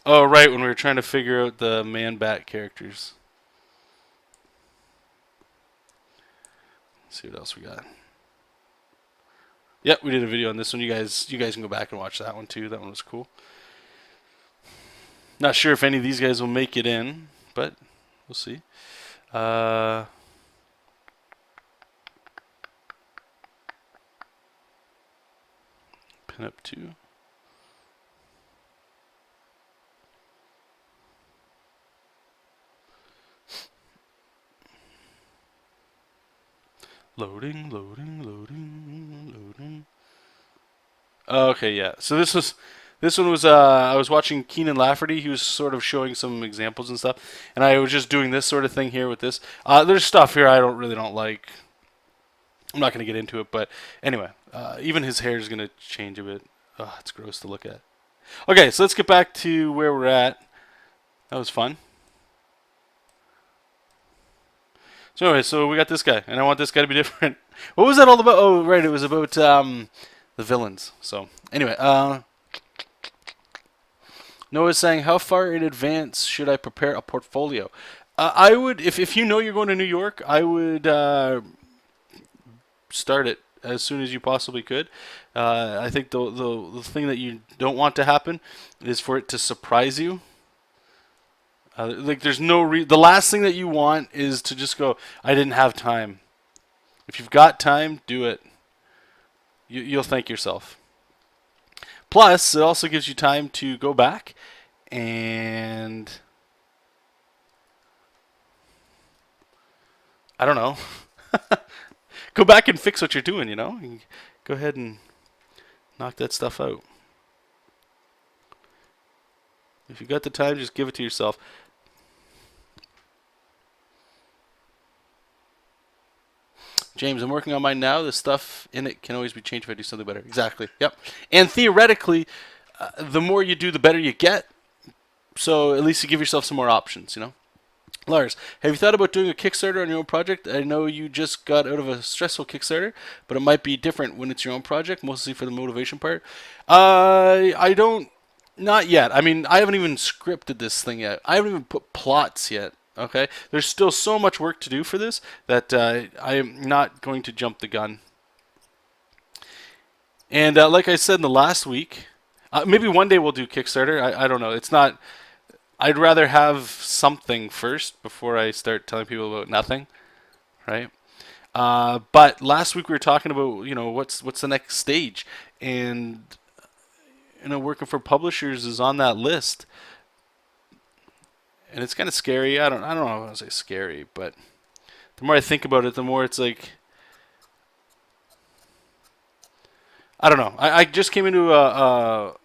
Oh, right, when we were trying to figure out the Man-Bat characters. Let's see what else we got. Yep, we did a video on this one. You guys can go back and watch that one too. That one was cool. Not sure if any of these guys will make it in, but we'll see. Pin up 2. Loading. Okay, yeah. So this one was I was watching Keenan Lafferty. He was sort of showing some examples and stuff, and I was just doing this sort of thing here with this. There's stuff here I don't like. I'm not gonna get into it, but anyway, even his hair is gonna change a bit. Oh, it's gross to look at. Okay, so let's get back to where we're at. That was fun. So anyway, so we got this guy, and I want this guy to be different. What was that all about? Oh, right, it was about the villains. So anyway, Noah's saying, how far in advance should I prepare a portfolio? I would, if you know you're going to New York, I would start it as soon as you possibly could. I think the thing that you don't want to happen is for it to surprise you. Like, there's no the last thing that you want is to just go, I didn't have time. If you've got time, do it. You'll thank yourself. Plus, it also gives you time to go back and, I don't know, go back and fix what you're doing, Go ahead and knock that stuff out. If you got the time, just give it to yourself. James, I'm working on mine now. The stuff in it can always be changed if I do something better. Exactly. Yep. And theoretically, the more you do, the better you get. So at least you give yourself some more options, Lars, have you thought about doing a Kickstarter on your own project? I know you just got out of a stressful Kickstarter, but it might be different when it's your own project, mostly for the motivation part. I don't, not yet. I mean, I haven't even scripted this thing yet. I haven't even put plots yet. Okay, there's still so much work to do for this that I am not going to jump the gun. And like I said in the last week, maybe one day we'll do Kickstarter. I don't know. It's not. I'd rather have something first before I start telling people about nothing, right? But last week we were talking about what's the next stage, and working for publishers is on that list. And it's kind of scary. I don't know if I want to say scary, but the more I think about it, the more it's like, I don't know. I just came into a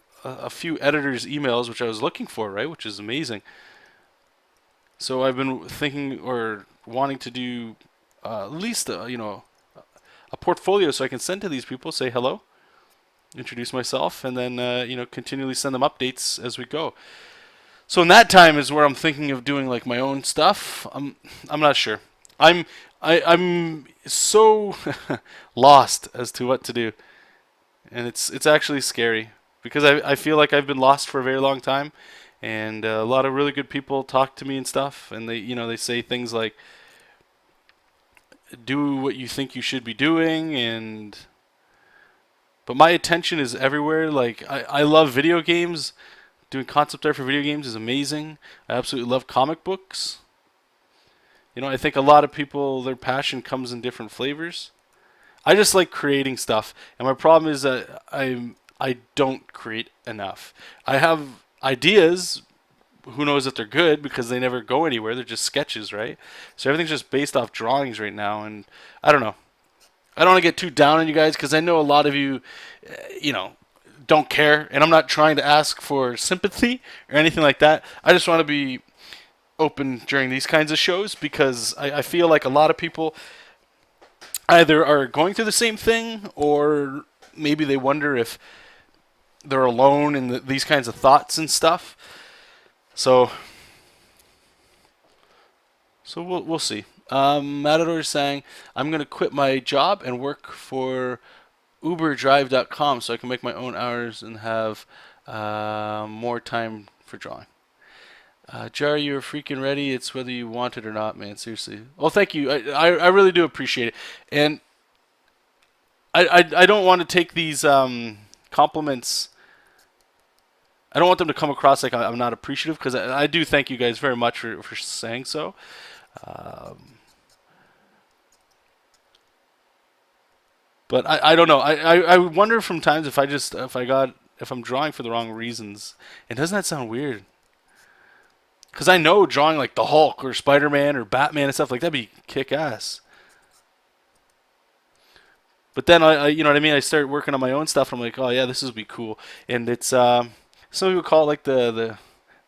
few editors' emails, which I was looking for, right? Which is amazing. So I've been thinking or wanting to do at least a portfolio, so I can send to these people, say hello, introduce myself, and then continually send them updates as we go. So in that time is where I'm thinking of doing like my own stuff. I'm not sure. I'm so lost as to what to do, and it's actually scary because I feel like I've been lost for a very long time, and a lot of really good people talk to me and stuff, and they say things like, do what you think you should be doing, but my attention is everywhere. Like, I love video games. Doing concept art for video games is amazing. I absolutely love comic books. I think a lot of people, their passion comes in different flavors. I just like creating stuff, and my problem is that I don't create enough. I have ideas. Who knows if they're good, because they never go anywhere. They're just sketches, right? So everything's just based off drawings right now, and I don't know. I don't want to get too down on you guys because I know a lot of you, don't care, and I'm not trying to ask for sympathy or anything like that. I just want to be open during these kinds of shows because I feel like a lot of people either are going through the same thing or maybe they wonder if they're alone in these kinds of thoughts and stuff. So we'll see. Matador is saying, I'm going to quit my job and work for uberdrive.com so I can make my own hours and have more time for drawing. Jar, you're freaking ready. It's whether you want it or not, man. Seriously. Well, thank you. I really do appreciate it. And I don't want to take these compliments. I don't want them to come across like I'm not appreciative because I do thank you guys very much for saying so. But I don't know. I wonder from times if I'm drawing for the wrong reasons. And doesn't that sound weird? Because I know drawing like the Hulk or Spider-Man or Batman and stuff like that'd be kick-ass. But then you know what I mean. I start working on my own stuff. And I'm like, oh yeah, this would be cool. And it's some people call it like the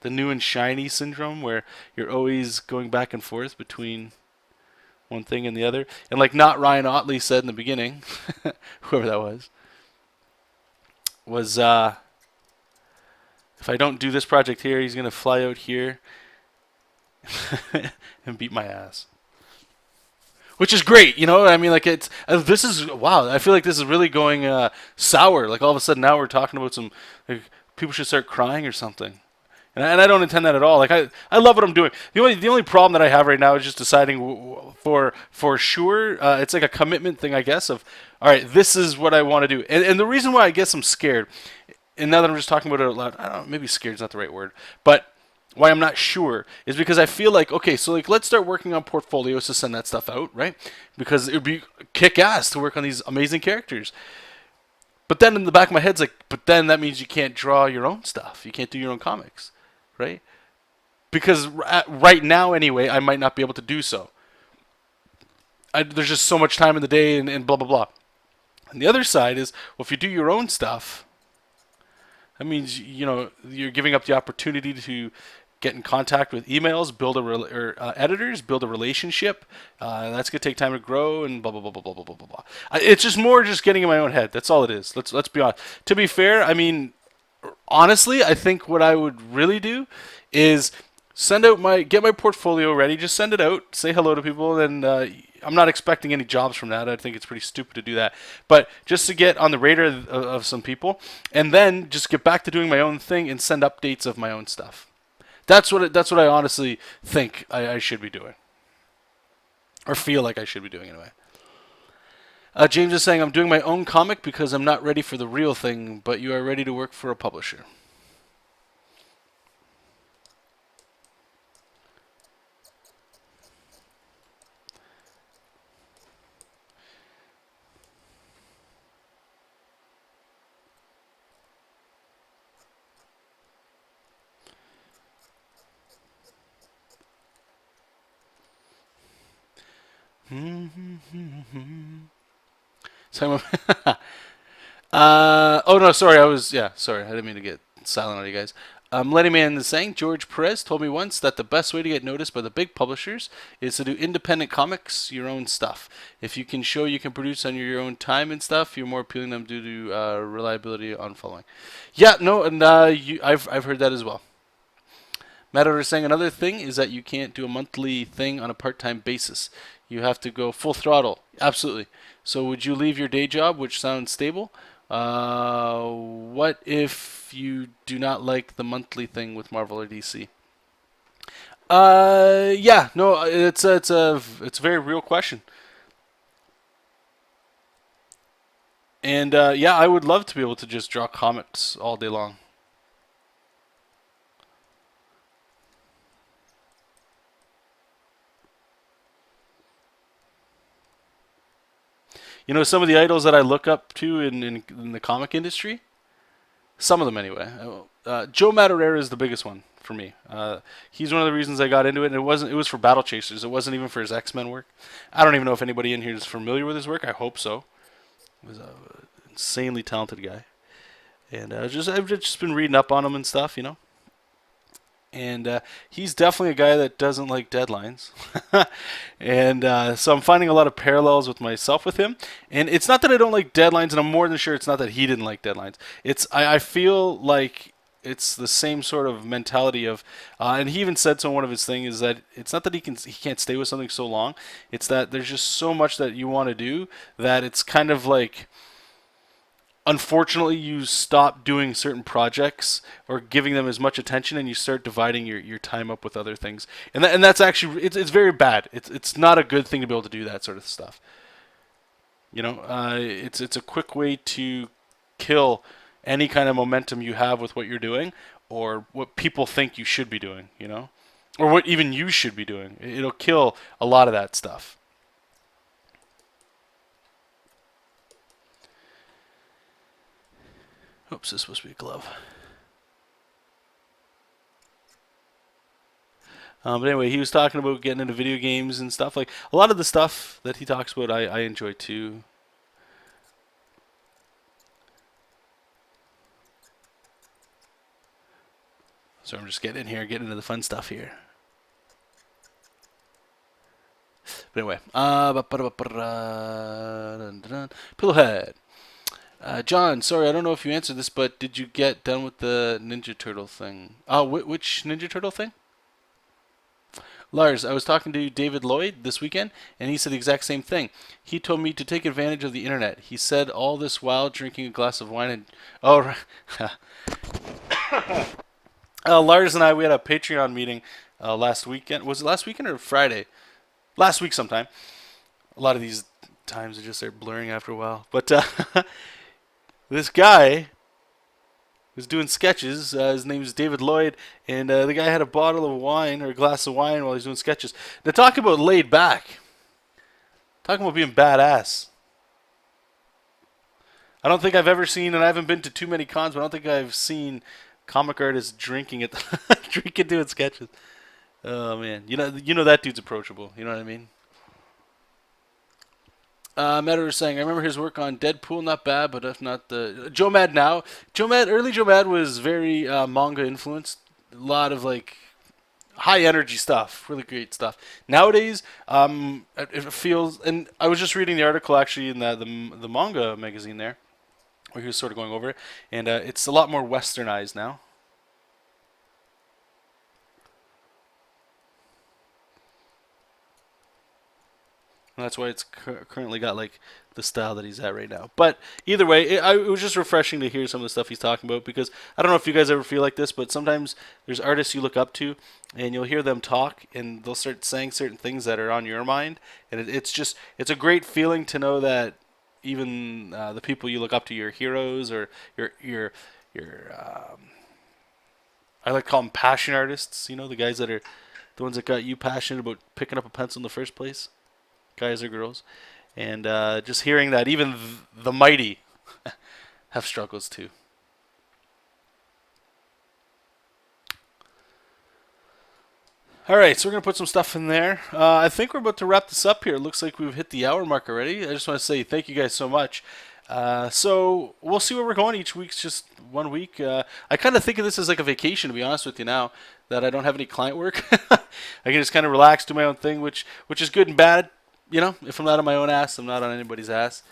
new and shiny syndrome, where you're always going back and forth between one thing and the other. And like not Ryan Otley said in the beginning, whoever that was if I don't do this project here, he's gonna fly out here and beat my ass. Which is great, you know. I mean, like this is wow. I feel like this is really going sour. Like all of a sudden now we're talking about some like, people should start crying or something. And I don't intend that at all. Like I love what I'm doing. The only problem that I have right now is just deciding for sure. It's like a commitment thing, I guess. Of all right, this is what I want to do. And the reason why I guess I'm scared, and now that I'm just talking about it out loud, I don't know, maybe scared's not the right word, but why I'm not sure is because I feel like, okay, so like let's start working on portfolios to send that stuff out, right? Because it would be kick-ass to work on these amazing characters. But then in the back of my head, it's like, but then that means you can't draw your own stuff. You can't do your own comics, right? Because right now, anyway, I might not be able to do so. There's just so much time in the day and blah, blah, blah. And the other side is, well, if you do your own stuff, that means, you know, you're giving up the opportunity to get in contact with emails, build editors, build a relationship. That's gonna take time to grow and blah blah blah blah blah blah blah blah. It's just more just getting in my own head. That's all it is. Let's be honest. To be fair, I mean, honestly, I think what I would really do is get my portfolio ready. Just send it out, say hello to people, and I'm not expecting any jobs from that. I think it's pretty stupid to do that. But just to get on the radar of some people, and then just get back to doing my own thing and send updates of my own stuff. That's what I honestly think I should be doing, or feel like I should be doing anyway. James is saying, I'm doing my own comic because I'm not ready for the real thing, but you are ready to work for a publisher. So, oh no, sorry, sorry, I didn't mean to get silent on you guys. Lenny Man is saying, George Perez told me once that the best way to get noticed by the big publishers is to do independent comics, your own stuff. If you can show you can produce on your own time and stuff, you're more appealing to them due to reliability on following. Yeah, no, and I've heard that as well. Matador is saying another thing is that you can't do a monthly thing on a part-time basis. You have to go full throttle. Absolutely. So would you leave your day job, which sounds stable? What if you do not like the monthly thing with Marvel or DC? Yeah, no, it's a very real question. And yeah, I would love to be able to just draw comics all day long. You know, some of the idols that I look up to in the comic industry, some of them anyway. Joe Madureira is the biggest one for me. He's one of the reasons I got into it, and it was for Battle Chasers. It wasn't even for his X-Men work. I don't even know if anybody in here is familiar with his work. I hope so. He was an insanely talented guy, and I've just been reading up on him and stuff, you know. And he's definitely a guy that doesn't like deadlines. And so I'm finding a lot of parallels with myself with him. And it's not that I don't like deadlines, and I'm more than sure it's not that he didn't like deadlines. I feel like it's the same sort of mentality of, and he even said so in one of his things, is that it's not that he can't stay with something so long. It's that there's just so much that you want to do that it's kind of like, unfortunately, you stop doing certain projects or giving them as much attention, and you start dividing your time up with other things. And that's actually, it's very bad. It's not a good thing to be able to do that sort of stuff. You know, it's a quick way to kill any kind of momentum you have with what you're doing or what people think you should be doing, you know, or what even you should be doing. It'll kill a lot of that stuff. Oops, this is supposed to be a glove. But anyway, he was talking about getting into video games and stuff. Like, a lot of the stuff that he talks about, I enjoy too. So I'm just getting in here, getting into the fun stuff here. But anyway, Pillowhead. John, sorry, I don't know if you answered this, but did you get done with the Ninja Turtle thing? Which Ninja Turtle thing? Lars, I was talking to David Lloyd this weekend, and he said the exact same thing. He told me to take advantage of the internet. He said all this while drinking a glass of wine and... Oh, Lars and I, we had a Patreon meeting last weekend. Was it last weekend or Friday? Last week sometime. A lot of these times are just start blurring after a while. But this guy was doing sketches. His name is David Lloyd, and the guy had a bottle of wine or a glass of wine while he was doing sketches. Now, talk about laid back. Talking about being badass. I don't think I've ever seen, and I haven't been to too many cons, but I don't think I've seen comic artists drinking at drinking doing sketches. Oh man, you know that dude's approachable. You know what I mean? Matter was saying, I remember his work on Deadpool, not bad, but if not the Joe Mad now. Early Joe Mad was very manga influenced. A lot of like high energy stuff, really great stuff. Nowadays, it feels, and I was just reading the article actually in the manga magazine there, where he was sort of going over it, and it's a lot more westernized now. And that's why it's currently got like the style that he's at right now. But either way, it was just refreshing to hear some of the stuff he's talking about, because I don't know if you guys ever feel like this, but sometimes there's artists you look up to and you'll hear them talk and they'll start saying certain things that are on your mind, and it's a great feeling to know that even the people you look up to, your heroes or your I like to call them passion artists, you know, the guys that are the ones that got you passionate about picking up a pencil in the first place, guys or girls. And just hearing that even the mighty have struggles too. Alright, so we're going to put some stuff in there. I think we're about to wrap this up here. It looks like we've hit the hour mark already. I just want to say thank you guys so much. So we'll see where we're going. Each week's just 1 week. I kind of think of this as like a vacation, to be honest with you, now that I don't have any client work. I can just kind of relax, do my own thing, which is good and bad. You know, if I'm not on my own ass, I'm not on anybody's ass.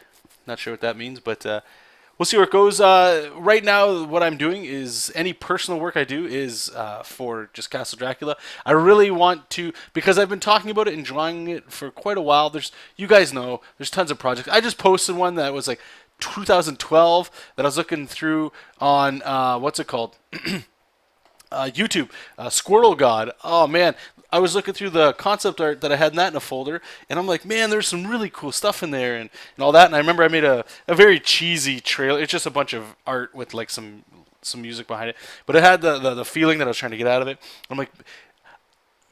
Not sure what that means, but we'll see where it goes. Right now, what I'm doing is any personal work I do is for just Castle Dracula. I really want to, because I've been talking about it and drawing it for quite a while. You guys know, there's tons of projects. I just posted one that was like 2012 that I was looking through on, what's it called? YouTube. Squirrel God. Oh, man. I was looking through the concept art that I had in a folder, and I'm like, man, there's some really cool stuff in there and all that. And I remember I made a very cheesy trailer. It's just a bunch of art with like some music behind it. But it had the feeling that I was trying to get out of it. I'm like,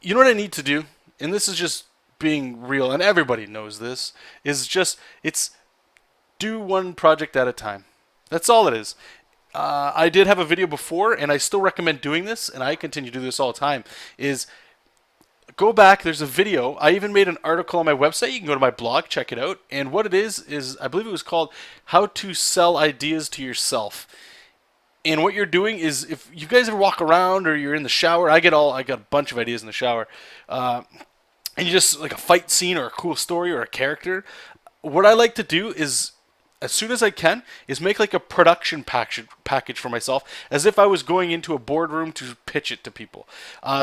you know what I need to do? And this is just being real, and everybody knows this, it's do one project at a time. That's all it is. I did have a video before, and I still recommend doing this, and I continue to do this all the time, is go back. There's a video. I even made an article on my website. You can go to my blog, check it out. And what it is I believe it was called How to Sell Ideas to Yourself. And what you're doing is, if you guys ever walk around or you're in the shower, I got a bunch of ideas in the shower, and you just like a fight scene or a cool story or a character. What I like to do is, as soon as I can, is make like a production package for myself, as if I was going into a boardroom to pitch it to people.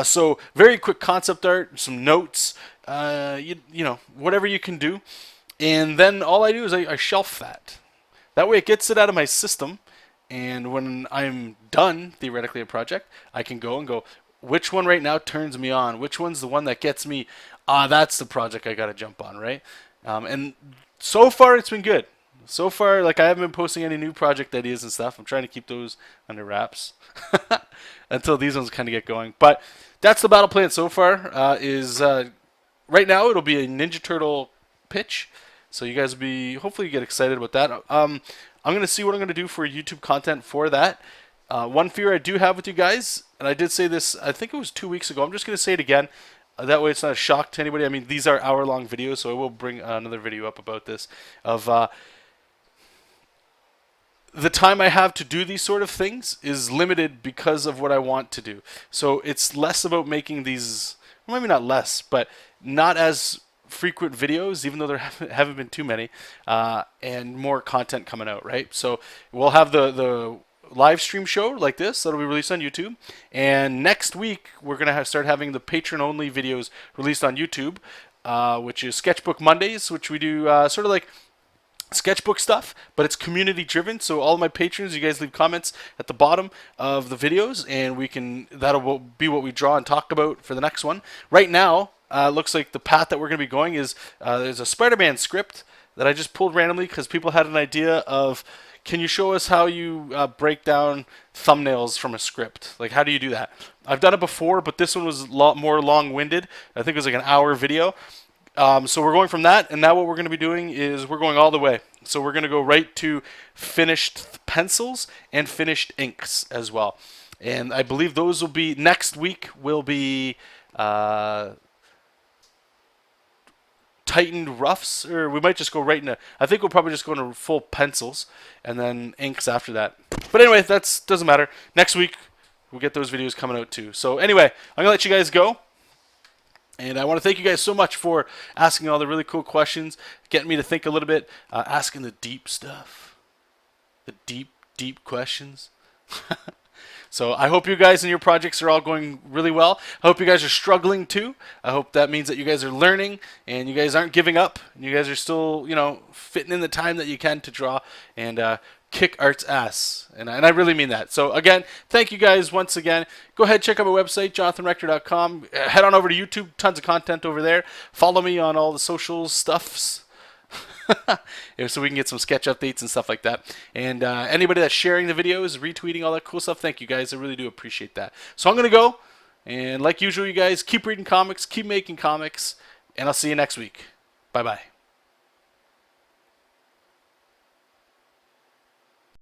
So very quick concept art, some notes, you know, whatever you can do, and then all I do is I shelf that. That way it gets it out of my system, and when I'm done, theoretically, a project, I can go, which one right now turns me on? Which one's the one that gets me, that's the project I got to jump on, right? And so far, it's been good. So far, like, I haven't been posting any new project ideas and stuff. I'm trying to keep those under wraps until these ones kind of get going. But that's the battle plan so far. Right now, it'll be a Ninja Turtle pitch. So you guys will be, hopefully you get excited about that. I'm going to see what I'm going to do for YouTube content for that. One fear I do have with you guys, and I did say this, I think it was 2 weeks ago. I'm just going to say it again. That way it's not a shock to anybody. I mean, these are hour-long videos, so I will bring another video up about this. The time I have to do these sort of things is limited because of what I want to do. So it's less about making these, well, maybe not less, but not as frequent videos, even though there haven't been too many, and more content coming out, right? So we'll have the live stream show like this that'll be released on YouTube, and next week we're gonna start having the patron only videos released on YouTube, which is Sketchbook Mondays, which we do sort of like sketchbook stuff, but it's community driven. So all of my patrons, you guys leave comments at the bottom of the videos, and that'll be what we draw and talk about for the next one. Right now, looks like the path that we're going to be going is there's a Spider-Man script that I just pulled randomly because people had an idea of, can you show us how you break down thumbnails from a script? Like, how do you do that? I've done it before, but this one was a lot more long-winded. I think it was like an hour video. So we're going from that, and now what we're going to be doing is we're going all the way. So we're going to go right to finished pencils and finished inks as well. And I believe those will be, next week will be tightened roughs, or we might just go right into, I think we'll probably just go into full pencils and then inks after that. But anyway, that doesn't matter. Next week, we'll get those videos coming out too. So anyway, I'm going to let you guys go. And I want to thank you guys so much for asking all the really cool questions, getting me to think a little bit, asking the deep stuff, the deep, deep questions. So I hope you guys and your projects are all going really well. I hope you guys are struggling too. I hope that means that you guys are learning and you guys aren't giving up. And you guys are still, you know, fitting in the time that you can to draw and kick art's ass. And I really mean that. So again, thank you guys once again. Go ahead, check out my website, jonathanrector.com. Head on over to YouTube. Tons of content over there. Follow me on all the social stuffs. So we can get some sketch updates and stuff like that. And anybody that's sharing the videos, retweeting, all that cool stuff, thank you guys. I really do appreciate that. So I'm going to go. And like usual, you guys, keep reading comics, keep making comics, and I'll see you next week. Bye-bye.